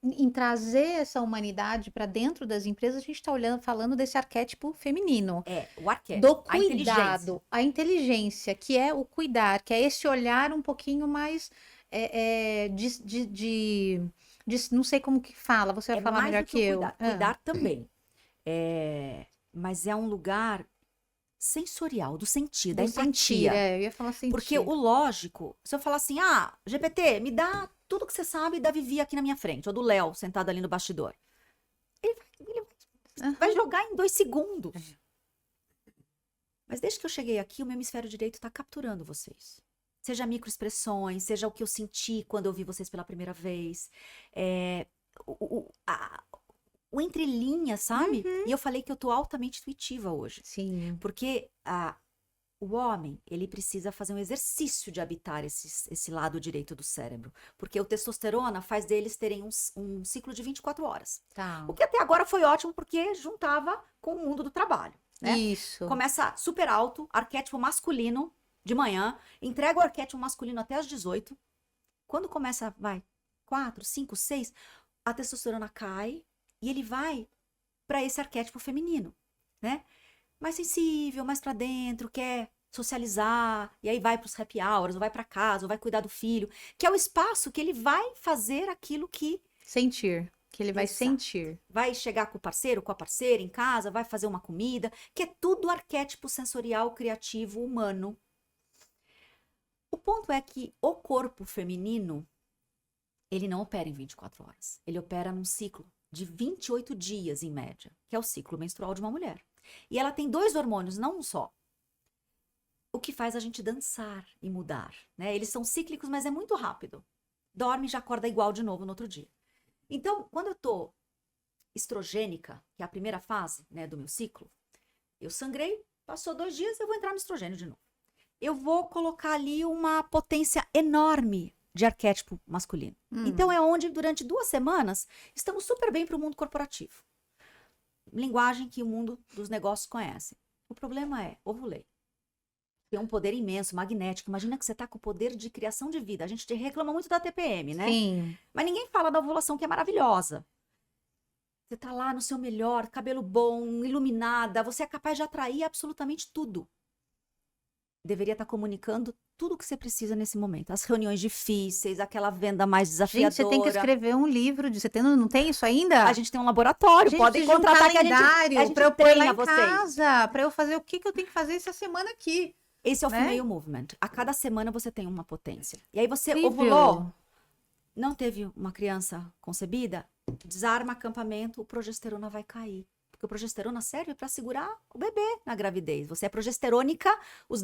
em trazer essa humanidade para dentro das empresas, a gente está falando desse arquétipo feminino. O arquétipo, Do a inteligência. cuidado, a inteligência, que é o cuidar, que é esse olhar um pouquinho mais não sei como que fala, você vai falar mais melhor do que que o eu. cuidar. Cuidar também. Mas é um lugar sensorial, do sentir, da Do sentir, empatia. eu ia falar sentir. Porque o lógico, se eu falar assim, GPT, me dá tudo que você sabe da Vivi aqui na minha frente, ou do Léo sentado ali no bastidor. Ele vai jogar em 2 segundos. Mas desde que eu cheguei aqui, o meu hemisfério direito está capturando vocês. Seja microexpressões, seja o que eu senti quando eu vi vocês pela primeira vez. É, o entre linhas, sabe? E eu falei que eu tô altamente intuitiva hoje. Sim. Porque o homem, ele precisa fazer um exercício de habitar esse lado direito do cérebro. Porque o testosterona faz deles terem um ciclo de 24 horas. Tá. O que até agora foi ótimo, porque juntava com o mundo do trabalho, né? Isso. Começa super alto, arquétipo masculino, de manhã, entrega o arquétipo masculino até as 18. Quando começa, 4, 5, 6, a testosterona cai e ele vai para esse arquétipo feminino, né? Mais sensível, mais para dentro, quer socializar, e aí vai para os happy hours, ou vai para casa, ou vai cuidar do filho, que é o espaço que ele vai fazer aquilo que Sentir. Que ele vai Exato. sentir. vai chegar com o parceiro, com a parceira em casa, vai fazer uma comida, que é tudo arquétipo sensorial criativo humano. O ponto é que o corpo feminino, ele não opera em 24 horas. Ele opera num ciclo de 28 dias, em média, que é o ciclo menstrual de uma mulher. E ela tem 2 hormônios, não um só. O que faz a gente dançar e mudar, né? Eles são cíclicos, mas é muito rápido. Dorme e já acorda igual de novo no outro dia. Então, quando eu tô estrogênica, que é a primeira fase, né, do meu ciclo, eu sangrei, passou 2 dias, eu vou entrar no estrogênio de novo. Eu vou colocar ali uma potência enorme de arquétipo masculino. Então é onde, durante 2 semanas, estamos super bem para o mundo corporativo. Linguagem que o mundo dos negócios conhece. O problema é, ovulei. Tem um poder imenso, magnético. Imagina que você está com o poder de criação de vida. A gente reclama muito da TPM, né? Sim. Mas ninguém fala da ovulação, que é maravilhosa. Você tá lá no seu melhor, cabelo bom, iluminada. Você é capaz de atrair absolutamente tudo. Deveria estar comunicando tudo o que você precisa nesse momento. As reuniões difíceis, aquela venda mais desafiadora. Gente, você tem que escrever um livro. Você não tem isso ainda? A gente tem um laboratório, Gente, podem precisa de um contratar que a calendário gente pra eu pôr lá treina em vocês. casa, pra eu fazer o que eu tenho que fazer essa semana aqui. Esse é o né? Female Movement. A cada semana você tem uma potência. E aí você Incrível. ovulou, não teve uma criança concebida, desarma acampamento, o progesterona vai cair. Porque o progesterona serve para segurar o bebê na gravidez. Você é progesterônica os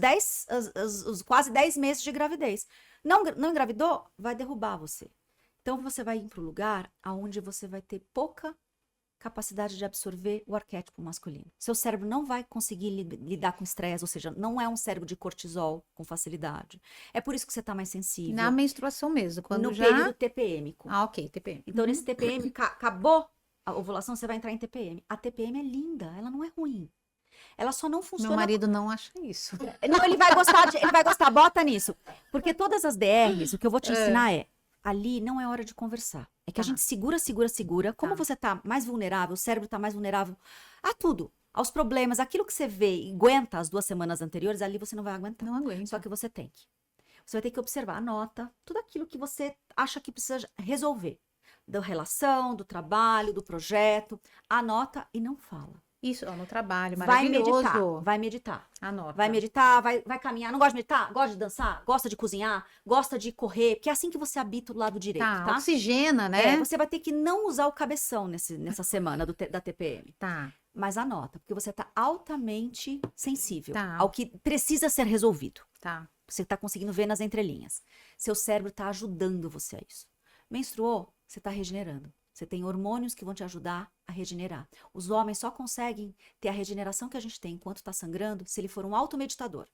quase 10 meses de gravidez. Não engravidou? Vai derrubar você. Então você vai ir para o lugar onde você vai ter pouca capacidade de absorver o arquétipo masculino. Seu cérebro não vai conseguir lidar com estresse, ou seja, não é um cérebro de cortisol com facilidade. É por isso que você está mais sensível. Na menstruação mesmo, quando no já... período TPM-ico. Ah, ok, TPM. Então, nesse TPM, acabou a ovulação, você vai entrar em TPM. A TPM é linda, ela não é ruim. Ela só não funciona... Meu marido não acha isso. Não, ele vai gostar, bota nisso. Porque todas as DRs, o que eu vou te ensinar ali não é hora de conversar. É que a gente segura. Como você tá mais vulnerável, o cérebro tá mais vulnerável a tudo. Aos problemas, aquilo que você vê e aguenta as 2 semanas anteriores, ali você não vai aguentar. Não aguento. Só que você tem que. Você vai ter que observar, anota tudo aquilo que você acha que precisa resolver. Da relação, do trabalho, do projeto. Anota e não fala. Isso, ó, no trabalho, Vai maravilhoso. meditar. Anota. Vai meditar, vai caminhar. Não gosta de meditar? Gosta de dançar? Gosta de cozinhar? Gosta de correr? Porque é assim que você habita o lado direito, tá? Oxigena, né? Você vai ter que não usar o cabeção nessa semana da TPM. Tá. Mas anota, porque você tá altamente sensível Tá. ao que precisa ser resolvido. Tá. Você tá conseguindo ver nas entrelinhas. Seu cérebro tá ajudando você a isso. Menstruou, você tá regenerando. Você tem hormônios que vão te ajudar a regenerar. Os homens só conseguem ter a regeneração que a gente tem enquanto está sangrando se ele for um automeditador.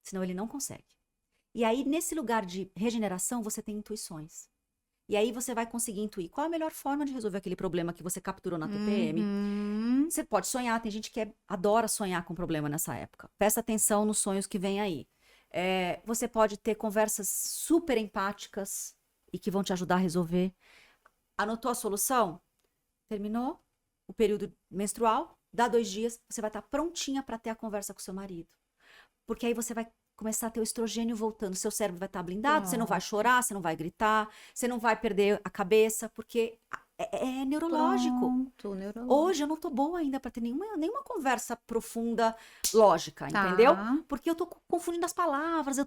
Senão ele não consegue. E aí, nesse lugar de regeneração, você tem intuições. E aí você vai conseguir intuir qual a melhor forma de resolver aquele problema que você capturou na TPM. Você pode sonhar, tem gente que adora sonhar com problema nessa época. Presta atenção nos sonhos que vem aí. Você pode ter conversas super empáticas e que vão te ajudar a resolver. Anotou a solução? Terminou o período menstrual, dá 2 dias, você vai estar prontinha para ter a conversa com seu marido. Porque aí você vai começar a ter o estrogênio voltando, seu cérebro vai estar blindado, você não vai chorar, você não vai gritar, você não vai perder a cabeça, porque é neurológico. Pronto, neurológico. Hoje eu não tô boa ainda para ter nenhuma conversa profunda, lógica, entendeu? Porque eu tô confundindo as palavras,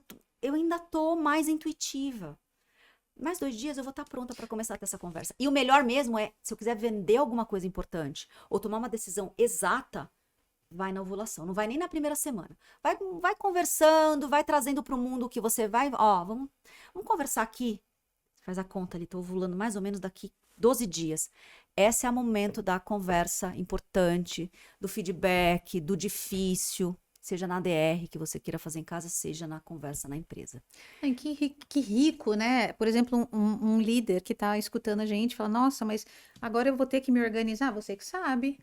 eu ainda tô mais intuitiva. Mais 2 dias eu vou estar pronta para começar a ter essa conversa. E o melhor mesmo é, se eu quiser vender alguma coisa importante ou tomar uma decisão exata, vai na ovulação, não vai nem na primeira semana. Vai conversando, vai trazendo para o mundo o que você vai. Ó, vamos conversar aqui. Faz a conta ali, tô ovulando mais ou menos daqui 12 dias. Esse é o momento da conversa importante, do feedback, do difícil, seja na DR que você queira fazer em casa, seja na conversa na empresa. Ai, que rico, né? Por exemplo, um líder que tá escutando a gente fala, nossa, mas agora eu vou ter que me organizar. Você que sabe.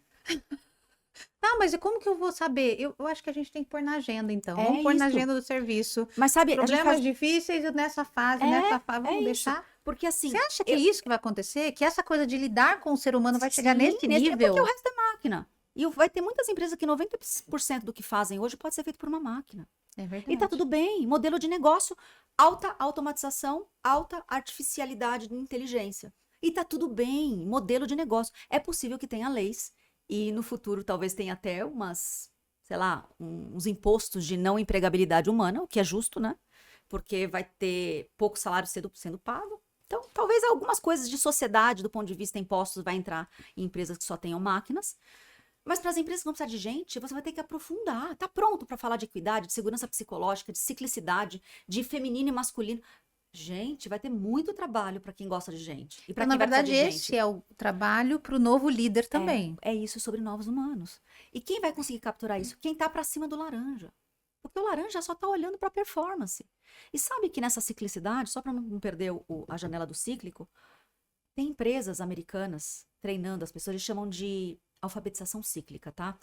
Ah, mas e como que eu vou saber? Eu acho que a gente tem que pôr na agenda, então. É Vamos pôr na isso. agenda do serviço. Mas sabe, a gente Problemas faz. difíceis nessa fase, vamos É isso. deixar. Porque assim. Você acha que é isso que vai acontecer? Que essa coisa de lidar com o ser humano vai chegar Sim, nesse porque o nível? resto é máquina. E vai ter muitas empresas que 90% do que fazem hoje pode ser feito por uma máquina. É E tá verdade. tudo bem. Modelo de negócio, alta automatização, alta artificialidade de inteligência. E tá tudo bem. Modelo de negócio. É possível que tenha leis. E no futuro talvez tenha até sei lá, uns impostos de não empregabilidade humana, o que é justo, né? Porque vai ter pouco salário sendo pago. Então, talvez algumas coisas de sociedade, do ponto de vista impostos, vai entrar em empresas que só tenham máquinas. Mas para as empresas que não precisam de gente, você vai ter que aprofundar. Tá pronto para falar de equidade, de segurança psicológica, de ciclicidade, de feminino e masculino. Gente, vai ter muito trabalho para quem gosta de gente. E para Então, na quem vai precisar verdade, de gente. esse é o trabalho para o novo líder também. É isso sobre novos humanos. E quem vai conseguir capturar isso? Quem tá para cima do laranja. Porque o laranja só tá olhando para performance. E sabe que nessa ciclicidade, só para não perder a janela do cíclico, tem empresas americanas treinando as pessoas, eles chamam de alfabetização cíclica, tá?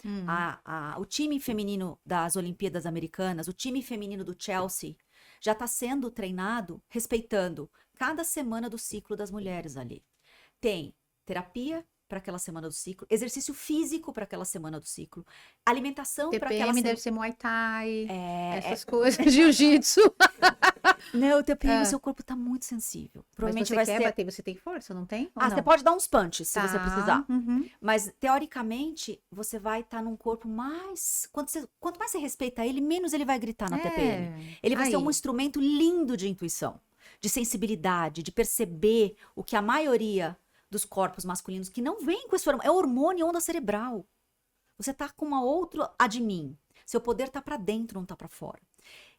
O time feminino das Olimpíadas Americanas, o time feminino do Chelsea, já está sendo treinado respeitando cada semana do ciclo das mulheres ali. Tem terapia para aquela semana do ciclo, exercício físico para aquela semana do ciclo, alimentação para aquela TPM semana. deve ser Muay Thai, essas coisas, jiu-jitsu. Não, o TPM, o seu corpo está muito sensível. Mas Provavelmente você vai quer ser. bater, você tem força, não tem? Ou Você não? pode dar uns punches se você Tá, precisar. uhum. Mas, teoricamente, você vai estar num corpo mais. Quanto mais você respeita ele, menos ele vai gritar na TPM. Ele vai ser um Aí. instrumento lindo de intuição, de sensibilidade, de perceber o que a maioria dos corpos masculinos que não vem com esse hormônio. É hormônio onda cerebral. Você tá com uma outra admin. Seu poder tá para dentro, não tá para fora.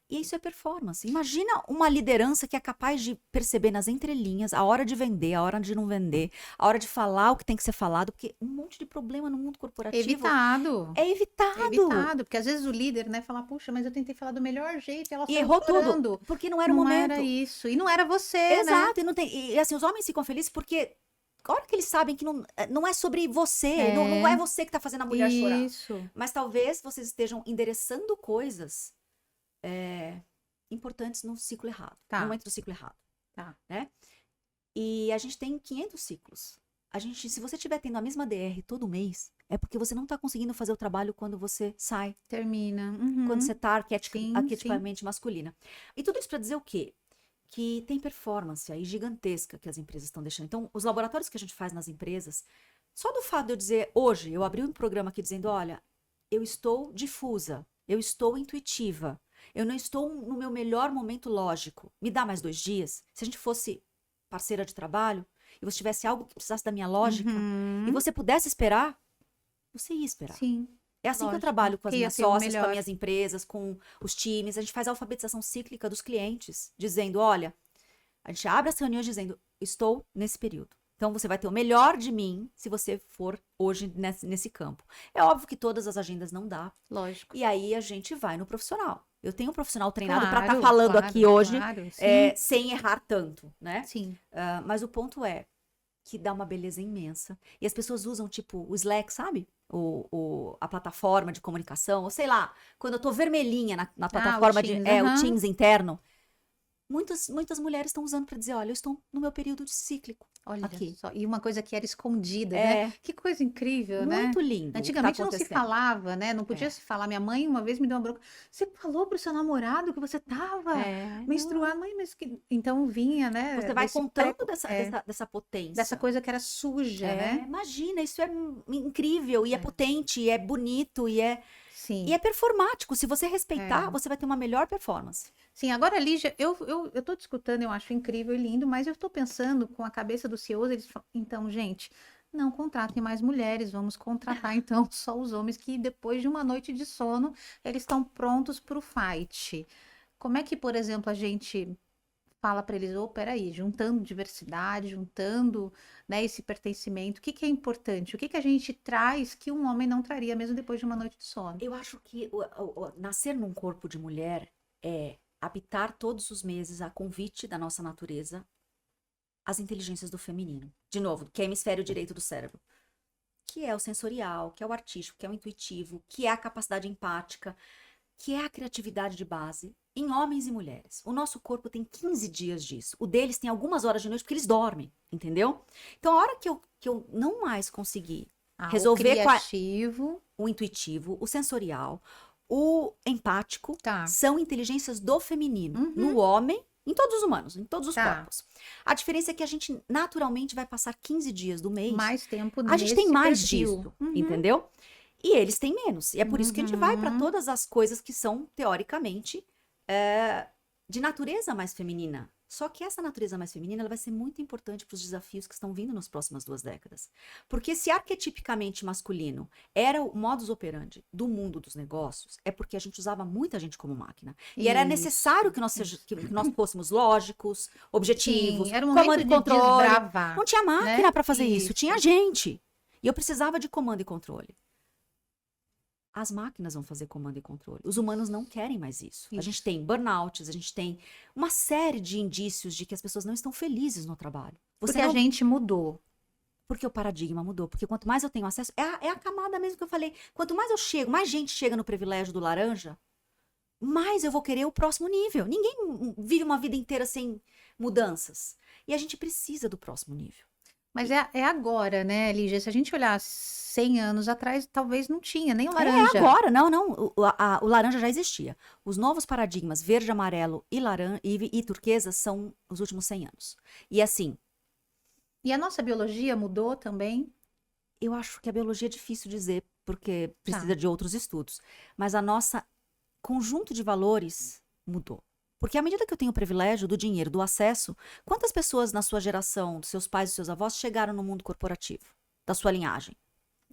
E isso é performance. Imagina uma liderança que é capaz de perceber nas entrelinhas a hora de vender, a hora de não vender, a hora de falar o que tem que ser falado, porque um monte de problema no mundo corporativo Evitado. é evitado. Evitado, porque às vezes o líder, né, fala, puxa, mas eu tentei falar do melhor jeito, e ela E saiu errou chorando. tudo, porque não era o Não momento. era isso. E não era você, né? Exato, e não tem. E assim, os homens ficam felizes porque a hora que eles sabem que não é sobre você, não é você que tá fazendo a mulher chorar. Isso. Mas talvez vocês estejam endereçando coisas importantes no ciclo errado, Tá. no momento do ciclo errado. Tá. Né? E a gente tem 500 ciclos. Se você estiver tendo a mesma DR todo mês, é porque você não está conseguindo fazer o trabalho quando você sai, Termina. Uhum. quando você está Sim, arquetipamente masculina. E tudo isso para dizer o quê? Que tem performance aí gigantesca que as empresas estão deixando. Então, os laboratórios que a gente faz nas empresas, só do fato de eu dizer, hoje, eu abri um programa aqui dizendo, olha, eu estou difusa, eu estou intuitiva, eu não estou no meu melhor momento lógico. Me dá mais 2 dias? Se a gente fosse parceira de trabalho e você tivesse algo que precisasse da minha lógica e você pudesse esperar, você ia esperar. Sim. É assim que eu Lógico. trabalho com as Que ia minhas ser o sócias, com melhor. as minhas empresas, com os times. A gente faz a alfabetização cíclica dos clientes, dizendo, olha, a gente abre as reuniões dizendo, estou nesse período. Então, você vai ter o melhor de mim se você for hoje nesse campo. É óbvio que todas as agendas não dá. Lógico. E aí, a gente vai no profissional. Eu tenho um profissional treinado para estar Claro, falando claro, aqui hoje, claro, sim. sem errar tanto, né? Sim. Mas o ponto é que dá uma beleza imensa. E as pessoas usam, tipo, o Slack, sabe? A plataforma de comunicação. Ou sei lá, quando eu tô vermelhinha na plataforma Teams, o aham. Teams interno. Muitas mulheres estão usando para dizer, olha, eu estou no meu período de cíclico. Olha Aqui. só. E uma coisa que era escondida, É. né? Que coisa incrível, né? Muito lindo. o que tá Antigamente não se acontecendo. falava, né? Não podia É. se falar. Minha mãe uma vez me deu uma bronca. Você falou pro seu namorado que você tava menstruada? Mãe, mas que... Então vinha, né? Você vai desse contando preco- dessa potência. dessa coisa que era suja, né? Imagina, isso é incrível, e é potente, e é bonito, e é Sim. performático. Se você respeitar, você vai ter uma melhor performance. Sim, agora, Lígia, eu tô te escutando, eu acho incrível e lindo, mas eu tô pensando com a cabeça dos CEOs, eles falam, então, gente, Não contratem mais mulheres, vamos contratar então só os homens que depois de uma noite de sono, eles estão prontos para o fight. Como é que, por exemplo, a gente fala para eles, ô, peraí, juntando diversidade, juntando, né, esse pertencimento, o que que é importante? O que que a gente traz que um homem não traria mesmo depois de uma noite de sono? Eu acho que nascer num corpo de mulher é habitar todos os meses a convite da nossa natureza as inteligências do feminino. De novo, que é o hemisfério direito do cérebro. Que é o sensorial, que é o artístico, que é o intuitivo, que é a capacidade empática, que é a criatividade de base, em homens e mulheres. O nosso corpo tem 15 dias disso. O deles tem algumas horas de noite porque eles dormem, entendeu? Então, a hora que eu não mais conseguir O resolver criativo, o intuitivo, o sensorial, o empático, tá, são inteligências do feminino. Uhum. No homem, em todos os humanos, em todos os Tá. corpos. A diferença é que a gente naturalmente vai passar 15 dias do mês. mais tempo A gente tem nesse mais perfil. disso, Uhum. entendeu? E eles têm menos. E é por isso que a gente vai para Uhum. todas as coisas que são, teoricamente, de natureza mais feminina. Só que essa natureza mais feminina ela vai ser muito importante para os desafios que estão vindo nas próximas 2 décadas. Porque se arquetipicamente masculino era o modus operandi do mundo dos negócios, é porque a gente usava muita gente como máquina. E era Isso, necessário que que nós fôssemos lógicos, objetivos, Sim, era um comando momento e de controle. desbravar, Não tinha máquina né? para fazer isso, tinha gente. E eu precisava de comando e controle. As máquinas vão fazer comando e controle. Os humanos não querem mais isso. A gente tem burnouts, a gente tem uma série de indícios de que as pessoas não estão felizes no trabalho. Porque a gente mudou. Porque o paradigma mudou. Porque quanto mais eu tenho acesso... É a camada mesmo que eu falei. Quanto mais eu chego, mais gente chega no privilégio do laranja, mais eu vou querer o próximo nível. Ninguém vive uma vida inteira sem mudanças. E a gente precisa do próximo nível. Mas é agora, né, Lígia? Se a gente olhar 100 anos atrás, talvez não tinha nem o laranja. É agora, não. O laranja já existia. Os novos paradigmas verde, amarelo e turquesa são os últimos 100 anos. E assim, E a nossa biologia mudou também? eu acho que a biologia é difícil dizer, porque Tá. precisa de outros estudos. Mas a nossa conjunto de valores mudou. Porque à medida que eu tenho o privilégio do dinheiro, do acesso, quantas pessoas na sua geração, dos seus pais e seus avós, chegaram no mundo corporativo, da sua linhagem?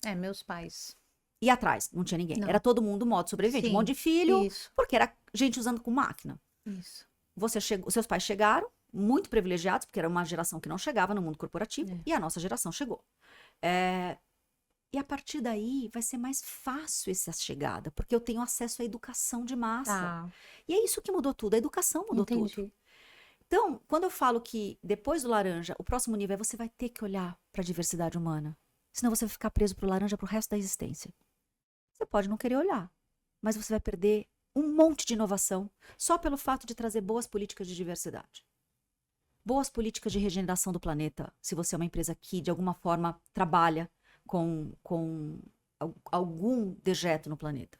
É, meus pais. E atrás, não tinha ninguém. Não. Era todo mundo modo sobrevivente, um Sim, monte de filho, Isso, porque era gente usando com máquina. isso. Os seus pais chegaram, muito privilegiados, porque era uma geração que não chegava no mundo corporativo, É. e a nossa geração chegou. E a partir daí vai ser mais fácil essa chegada, porque eu tenho acesso à educação de massa. Tá, E é isso que mudou tudo, a educação mudou tudo. entendi. Então, quando eu falo que depois do laranja, o próximo nível é você vai ter que olhar para a diversidade humana. Senão você vai ficar preso pro laranja pro resto da existência. Você pode não querer olhar, mas você vai perder um monte de inovação só pelo fato de trazer boas políticas de diversidade. Boas políticas de regeneração do planeta, se você é uma empresa que, de alguma forma, trabalha com algum dejeto no planeta.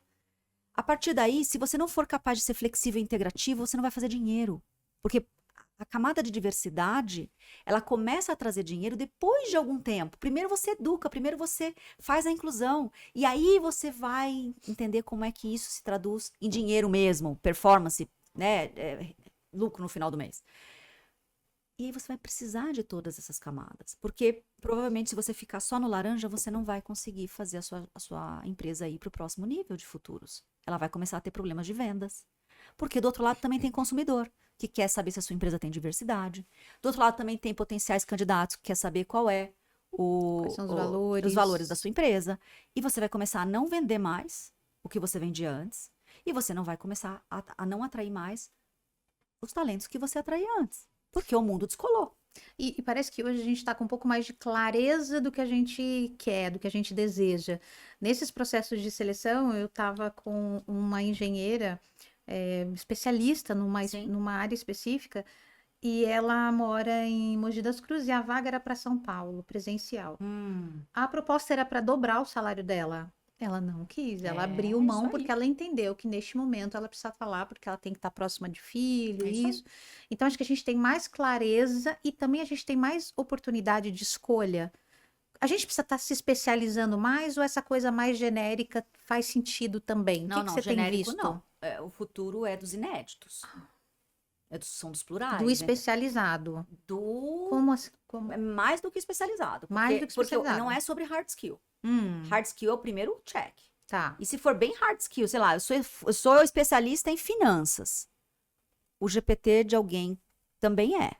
A partir daí, se você não for capaz de ser flexível e integrativo, você não vai fazer dinheiro. Porque a camada de diversidade, ela começa a trazer dinheiro depois de algum tempo. Primeiro você educa, primeiro você faz a inclusão. E aí você vai entender como é que isso se traduz em dinheiro mesmo, performance, né, lucro no final do mês. E aí você vai precisar de todas essas camadas. Porque provavelmente se você ficar só no laranja, você não vai conseguir fazer a sua empresa ir para o próximo nível de futuros. Ela vai começar a ter problemas de vendas. Porque do outro lado também tem consumidor, que quer saber se a sua empresa tem diversidade. Do outro lado também tem potenciais candidatos, que quer saber qual é Quais são os valores. os valores da sua empresa. E você vai começar a não vender mais o que você vendia antes. E você não vai começar a não atrair mais os talentos que você atraía antes. Porque o mundo descolou. E parece que hoje a gente está com um pouco mais de clareza do que a gente quer, do que a gente deseja. Nesses processos de seleção, eu estava com uma engenheira especialista Sim. numa área específica, e ela mora em Mogi das Cruzes, e a vaga era para São Paulo, presencial. A proposta era para dobrar o salário dela. Ela não quis, ela abriu isso mão aí. porque ela entendeu que neste momento ela precisa falar, porque ela tem que estar próxima de filho, É isso aí. isso. Então acho que a gente tem mais clareza e também a gente tem mais oportunidade de escolha. A gente precisa estar se especializando mais ou essa coisa mais genérica faz sentido também? O Não, que não, você tem genérico visto? não. O futuro é dos inéditos. São dos plurais. Do especializado. Do... Como assim? Como? É mais do que especializado. Mais do que Porque especializado. não é sobre hard skill. Hum, Hard skill é o primeiro check. tá. E se for bem hard skill, sei lá, eu sou especialista em finanças. O GPT de alguém também é.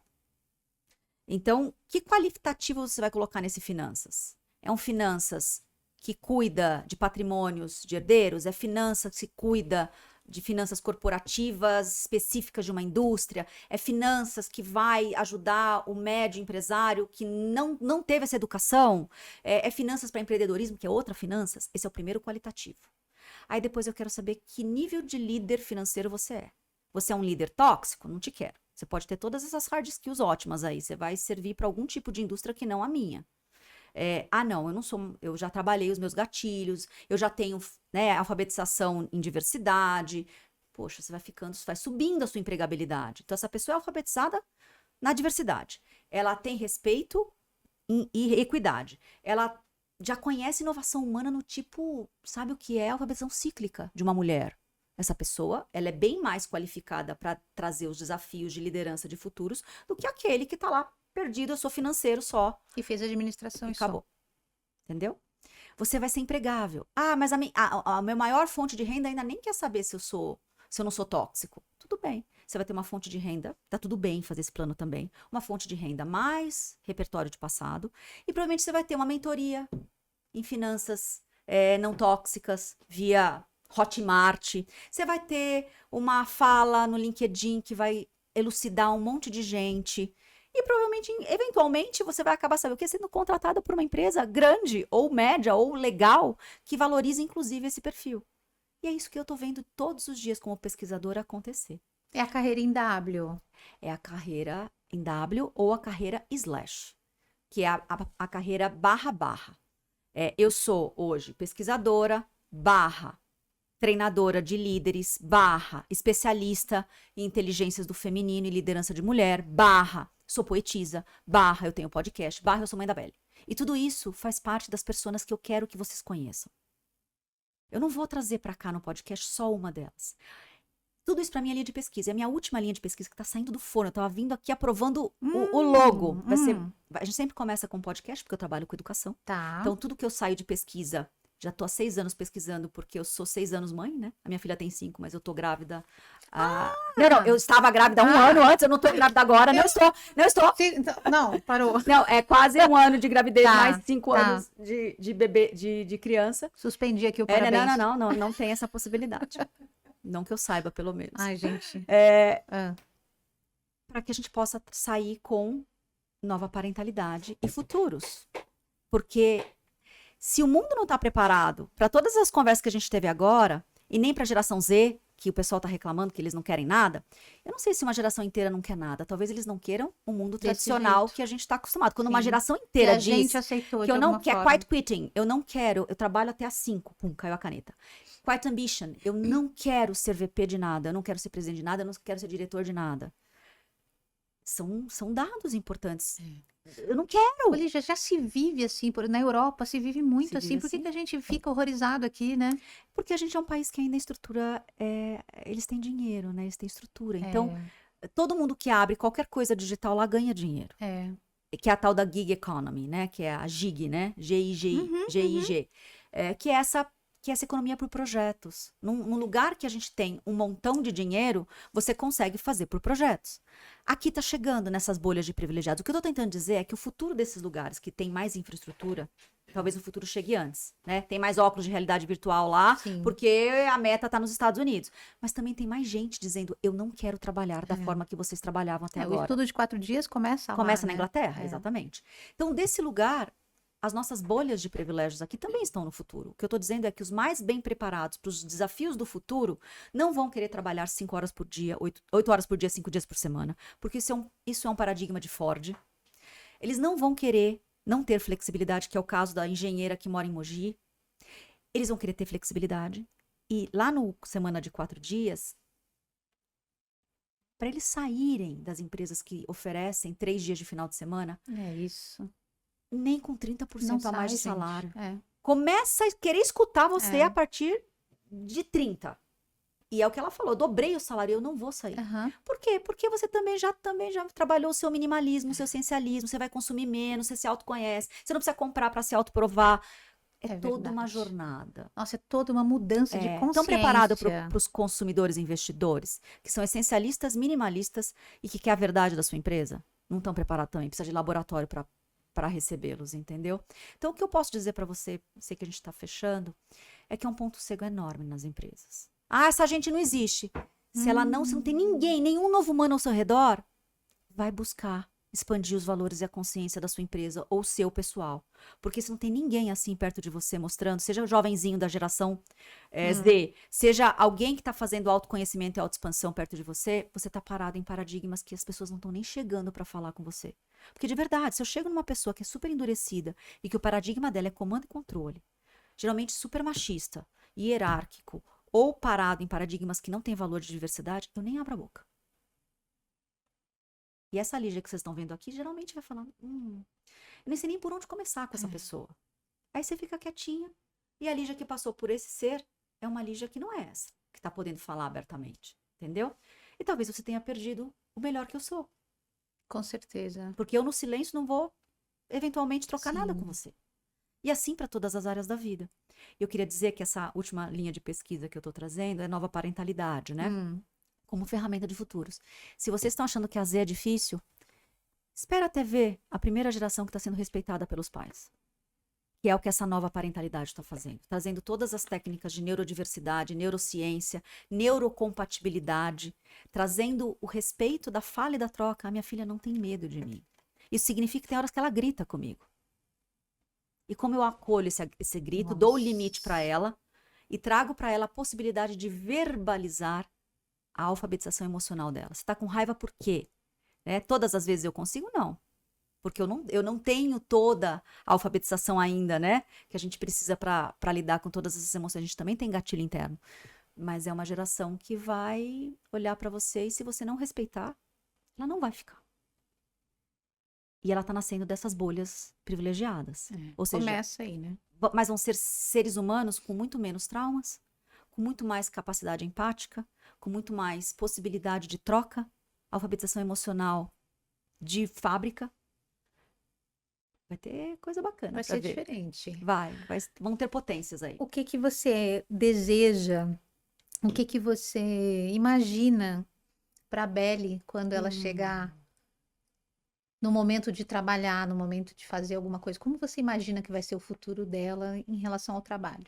Então, que qualificativo você vai colocar nesse finanças? É um finanças que cuida de patrimônios de herdeiros? É finanças que cuida de finanças corporativas específicas de uma indústria? É finanças que vai ajudar o médio empresário que não teve essa educação? É finanças para empreendedorismo, que é outra finanças? Esse é o primeiro qualitativo. Aí depois eu quero saber que nível de líder financeiro você é. Você é um líder tóxico? Não te quero. Você pode ter todas essas hard skills ótimas aí. Você vai servir para algum tipo de indústria que não a minha. Não, eu não sou. Eu já trabalhei os meus gatilhos, eu já tenho, né, alfabetização em diversidade. Poxa, você vai subindo a sua empregabilidade. Então, essa pessoa é alfabetizada na diversidade. Ela tem respeito e equidade. Ela já conhece inovação humana no tipo, sabe o que é a alfabetização cíclica de uma mulher? Essa pessoa, ela é bem mais qualificada para trazer os desafios de liderança de futuros do que aquele que está lá perdido, eu sou financeiro só. E fez administração E e só. acabou. Entendeu? Você vai ser empregável. Ah, mas a minha maior fonte de renda ainda nem quer saber se eu não sou tóxico. Tudo bem. Você vai ter uma fonte de renda, tá tudo bem fazer esse plano também. Uma fonte de renda mais repertório de passado. E provavelmente você vai ter uma mentoria em finanças não tóxicas via Hotmart. Você vai ter uma fala no LinkedIn que vai elucidar um monte de gente. E provavelmente, eventualmente, você vai acabar, sabe o quê? Sendo contratada por uma empresa grande, ou média, ou legal, que valoriza, inclusive, esse perfil. E é isso que eu tô vendo todos os dias como pesquisadora acontecer. É a carreira em W. É a carreira em W ou a carreira slash, que é a carreira barra. Eu sou, hoje, pesquisadora, treinadora de líderes, especialista em inteligências do feminino e liderança de mulher, sou poetisa, eu tenho podcast, eu sou mãe da Belle. E tudo isso faz parte das pessoas que eu quero que vocês conheçam. Eu não vou trazer para cá no podcast só uma delas. Tudo isso para mim é linha de pesquisa. É a minha última linha de pesquisa que está saindo do forno. Eu estava vindo aqui aprovando o logo. A gente sempre começa com podcast, porque eu trabalho com educação. Tá. Então, tudo que eu saio de pesquisa, já tô há 6 anos pesquisando, porque eu sou 6 anos mãe, né? A minha filha tem 5, mas eu tô grávida. Não, eu estava grávida 1 ano antes, eu não tô grávida agora. Não estou. Não, parou. Não, é quase 1 ano de gravidez, Tá, mais 5 tá. anos de bebê, de criança. Suspendi aqui o parabéns. Não tem essa possibilidade. Não que eu saiba, pelo menos. Ai, gente. Para que a gente possa sair com nova parentalidade e futuros. Porque se o mundo não está preparado para todas as conversas que a gente teve agora, e nem para a geração Z, que o pessoal está reclamando que eles não querem nada, eu não sei se uma geração inteira não quer nada. Talvez eles não queiram o mundo Desse tradicional jeito. que a gente está acostumado. Quando Sim. uma geração Que inteira a diz gente aceitou que de eu não alguma quero, forma. quiet quitting, eu não quero, eu trabalho até às 5, pum, caiu a caneta. Quiet ambition, eu não quero ser VP de nada, eu não quero ser presidente de nada, eu não quero ser diretor de nada. São dados importantes. Eu não quero. Olha, já se vive assim, na Europa se vive muito Se assim. vive Por que assim. que a gente fica horrorizado aqui, né? Porque a gente é um país que ainda estrutura, eles têm dinheiro, né? Eles têm estrutura. Então, todo mundo que abre qualquer coisa digital lá ganha dinheiro. Que é a tal da gig economy, né? Que é a GIG, né? G-I-G-I, G-I-G. Que é essa economia por projetos. Num lugar que a gente tem um montão de dinheiro, você consegue fazer por projetos. Aqui tá chegando nessas bolhas de privilegiados. O que eu tô tentando dizer é que o futuro desses lugares que tem mais infraestrutura, talvez o futuro chegue antes, né? Tem mais óculos de realidade virtual lá, Sim. porque a meta tá nos Estados Unidos. Mas também tem mais gente dizendo, eu não quero trabalhar da forma que vocês trabalhavam até O agora. estudo de 4 dias começa lá, Começa na né? Inglaterra, exatamente. Então, desse lugar, as nossas bolhas de privilégios aqui também estão no futuro. O que eu estou dizendo é que os mais bem preparados para os desafios do futuro não vão querer trabalhar 5 horas por dia, 8 horas por dia, 5 dias por semana, porque isso é um paradigma de Ford. Eles não vão querer não ter flexibilidade, que é o caso da engenheira que mora em Mogi. Eles vão querer ter flexibilidade. E lá no Semana de 4 dias, para eles saírem das empresas que oferecem 3 dias de final de semana, É isso. nem com 30% a mais de sai, gente. salário. Começa a querer escutar você a partir de 30. E é o que ela falou, dobrei o salário, eu não vou sair. Aham. Por quê? Porque você também já trabalhou o seu minimalismo, o seu essencialismo, você vai consumir menos, você se autoconhece, você não precisa comprar para se autoprovar. É É toda uma verdade. jornada. Nossa, é toda uma mudança de Estão preparados consciência. para os consumidores e investidores, que são essencialistas, minimalistas e que quer a verdade da sua empresa? Não estão preparados também, precisa de laboratório para recebê-los, entendeu? Então, o que eu posso dizer para você, sei que a gente está fechando, é que é um ponto cego enorme nas empresas. Ah, essa gente não existe. Se não tem ninguém, nenhum novo humano ao seu redor, vai buscar expandir os valores e a consciência da sua empresa ou seu pessoal. Porque se não tem ninguém assim perto de você mostrando, seja o jovenzinho da geração Z, seja alguém que está fazendo autoconhecimento e autoexpansão perto de você, você está parado em paradigmas que as pessoas não estão nem chegando para falar com você. Porque de verdade, se eu chego numa pessoa que é super endurecida e que o paradigma dela é comando e controle, geralmente super machista, hierárquico, ou parado em paradigmas que não têm valor de diversidade, eu nem abro a boca. E essa Lígia que vocês estão vendo aqui, geralmente vai falando, eu nem sei nem por onde começar com essa pessoa. Aí você fica quietinha, e a Lígia que passou por esse ser, é uma Lígia que não é essa, que está podendo falar abertamente, entendeu? E talvez você tenha perdido o melhor que eu sou. Com certeza. Porque eu no silêncio não vou, eventualmente, trocar nada Sim. com você. E assim para todas as áreas da vida. Eu queria dizer que essa última linha de pesquisa que eu estou trazendo é nova parentalidade, né? Como ferramenta de futuros. Se vocês estão achando que a Z é difícil, espera até ver a primeira geração que está sendo respeitada pelos pais. Que é o que essa nova parentalidade está fazendo. Trazendo todas as técnicas de neurodiversidade, neurociência, neurocompatibilidade, trazendo o respeito da fala e da troca. A minha filha não tem medo de mim. Isso significa que tem horas que ela grita comigo. E como eu acolho esse grito, dou o limite para ela e trago para ela a possibilidade de verbalizar a alfabetização emocional dela. Você está com raiva por quê? Todas as vezes eu consigo? Não. Porque eu não tenho toda a alfabetização ainda, né? Que a gente precisa para lidar com todas essas emoções. A gente também tem gatilho interno. Mas é uma geração que vai olhar para você e se você não respeitar, ela não vai ficar. E ela está nascendo dessas bolhas privilegiadas. Ou seja, Começa aí, né? mas vão ser seres humanos com muito menos traumas, com muito mais capacidade empática, com muito mais possibilidade de troca, alfabetização emocional de fábrica. Vai ter coisa bacana Vai para ser ver. diferente. Vão ter potências aí. O que que você deseja? O que que você imagina para a Belle quando ela chegar no momento de trabalhar, no momento de fazer alguma coisa? Como você imagina que vai ser o futuro dela em relação ao trabalho?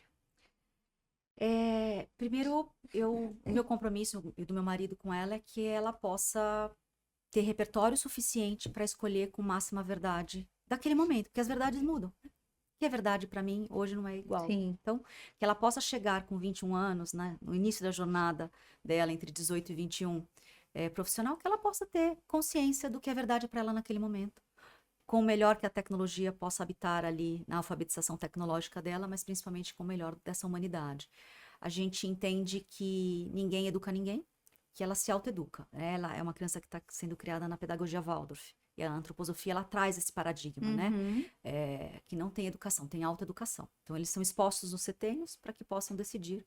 Primeiro, o meu compromisso e do meu marido com ela é que ela possa ter repertório suficiente para escolher com máxima verdade daquele momento, porque as verdades mudam. O que é verdade para mim hoje não é igual. Sim. Então, que ela possa chegar com 21 anos, né, no início da jornada dela, entre 18 e 21, profissional, que ela possa ter consciência do que é verdade para ela naquele momento. Com o melhor que a tecnologia possa habitar ali na alfabetização tecnológica dela, mas principalmente com o melhor dessa humanidade. A gente entende que ninguém educa ninguém, que ela se autoeduca. Ela é uma criança que está sendo criada na pedagogia Waldorf. E a antroposofia, ela traz esse paradigma, né? Que não tem educação, tem autoeducação. Então, eles são expostos nos setênios para que possam decidir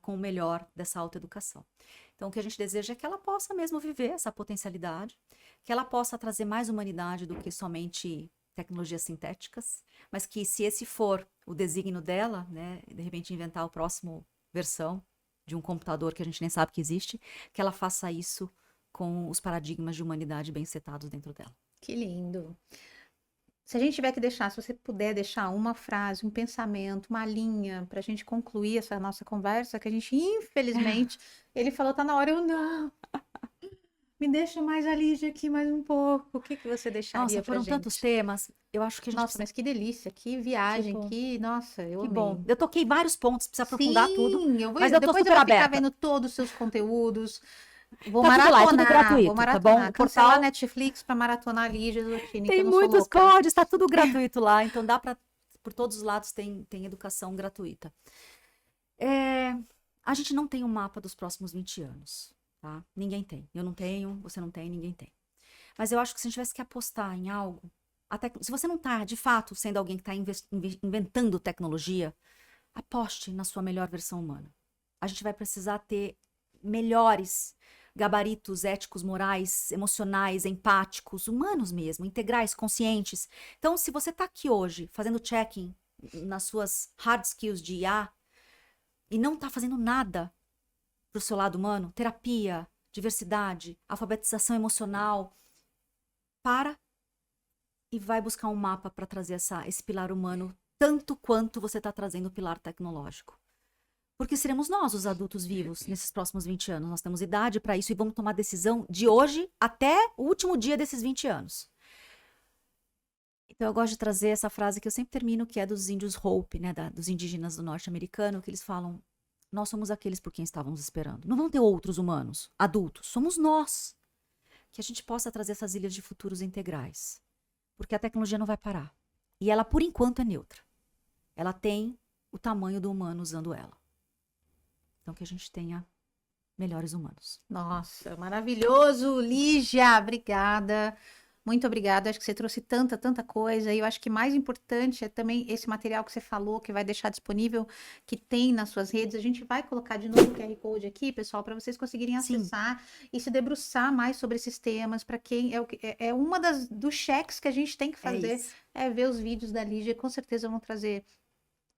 com o melhor dessa autoeducação. Então, o que a gente deseja é que ela possa mesmo viver essa potencialidade, que ela possa trazer mais humanidade do que somente tecnologias sintéticas, mas que se esse for o desígnio dela, né, de repente inventar a próxima versão de um computador que a gente nem sabe que existe, que ela faça isso com os paradigmas de humanidade bem setados dentro dela. Que lindo. Se a gente tiver que deixar, se você puder deixar uma frase, um pensamento, uma linha para a gente concluir essa nossa conversa, que a gente, infelizmente, ele falou, tá na hora, eu não. Me deixa mais a Lígia aqui mais um pouco. O que que você deixaria Nossa, pra foram gente? tantos temas. Eu acho que a gente Nossa, mas que delícia, que viagem, bom. nossa, eu Que amei. bom. Eu toquei vários pontos, precisa aprofundar tudo. Eu vou, Mas eu tô depois super eu vou ficar aberta. vendo todos os seus conteúdos. Vou Tá tudo lá, é tudo maratonar, gratuito, vou tá maratonar. bom? O Cancelar portal- a Netflix para maratonar a Lígia Zottini, que Tem eu não sou muitos louca. códigos, tá tudo gratuito lá. Então dá para por todos os lados tem educação gratuita. A gente não tem um mapa dos próximos 20 anos, tá? Ninguém tem. Eu não tenho, você não tem, ninguém tem. Mas eu acho que se a gente tivesse que apostar em algo, até se você não está, de fato, sendo alguém que está inventando tecnologia, aposte na sua melhor versão humana. a gente vai precisar ter melhores gabaritos éticos, morais, emocionais, empáticos, humanos mesmo, integrais, conscientes. Então, se você está aqui hoje fazendo check-in nas suas hard skills de IA e não está fazendo nada para o seu lado humano, terapia, diversidade, alfabetização emocional, para e vai buscar um mapa para trazer esse pilar humano tanto quanto você está trazendo o pilar tecnológico. Porque seremos nós os adultos vivos nesses próximos 20 anos. Nós temos idade para isso e vamos tomar decisão de hoje até o último dia desses 20 anos. Então eu gosto de trazer essa frase que eu sempre termino, que é dos índios Hopi, né, dos indígenas do norte americano, que eles falam: nós somos aqueles por quem estávamos esperando. Não vão ter outros humanos, adultos, somos nós. Que a gente possa trazer essas ilhas de futuros integrais. Porque a tecnologia não vai parar. E ela, por enquanto, é neutra. Ela tem o tamanho do humano usando ela. Então, que a gente tenha melhores humanos. Nossa, maravilhoso, Lígia, obrigada. Muito obrigada, acho que você trouxe tanta coisa, e eu acho que mais importante é também esse material que você falou, que vai deixar disponível, que tem nas suas redes. A gente vai colocar de novo o QR Code aqui, pessoal, para vocês conseguirem acessar e se debruçar mais sobre esses temas, para quem é uma dos cheques que a gente tem que fazer, é ver os vídeos da Lígia, com certeza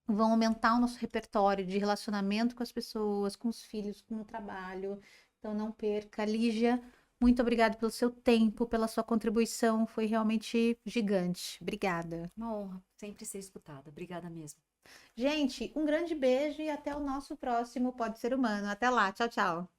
vão aumentar o nosso repertório de relacionamento com as pessoas, com os filhos, com o trabalho. Então não perca. Lígia, muito obrigada pelo seu tempo, pela sua contribuição, foi realmente gigante. Obrigada. Uma honra sempre ser escutada. Obrigada mesmo. Gente, um grande beijo e até o nosso próximo Pode Ser Humano. Até lá, tchau, tchau.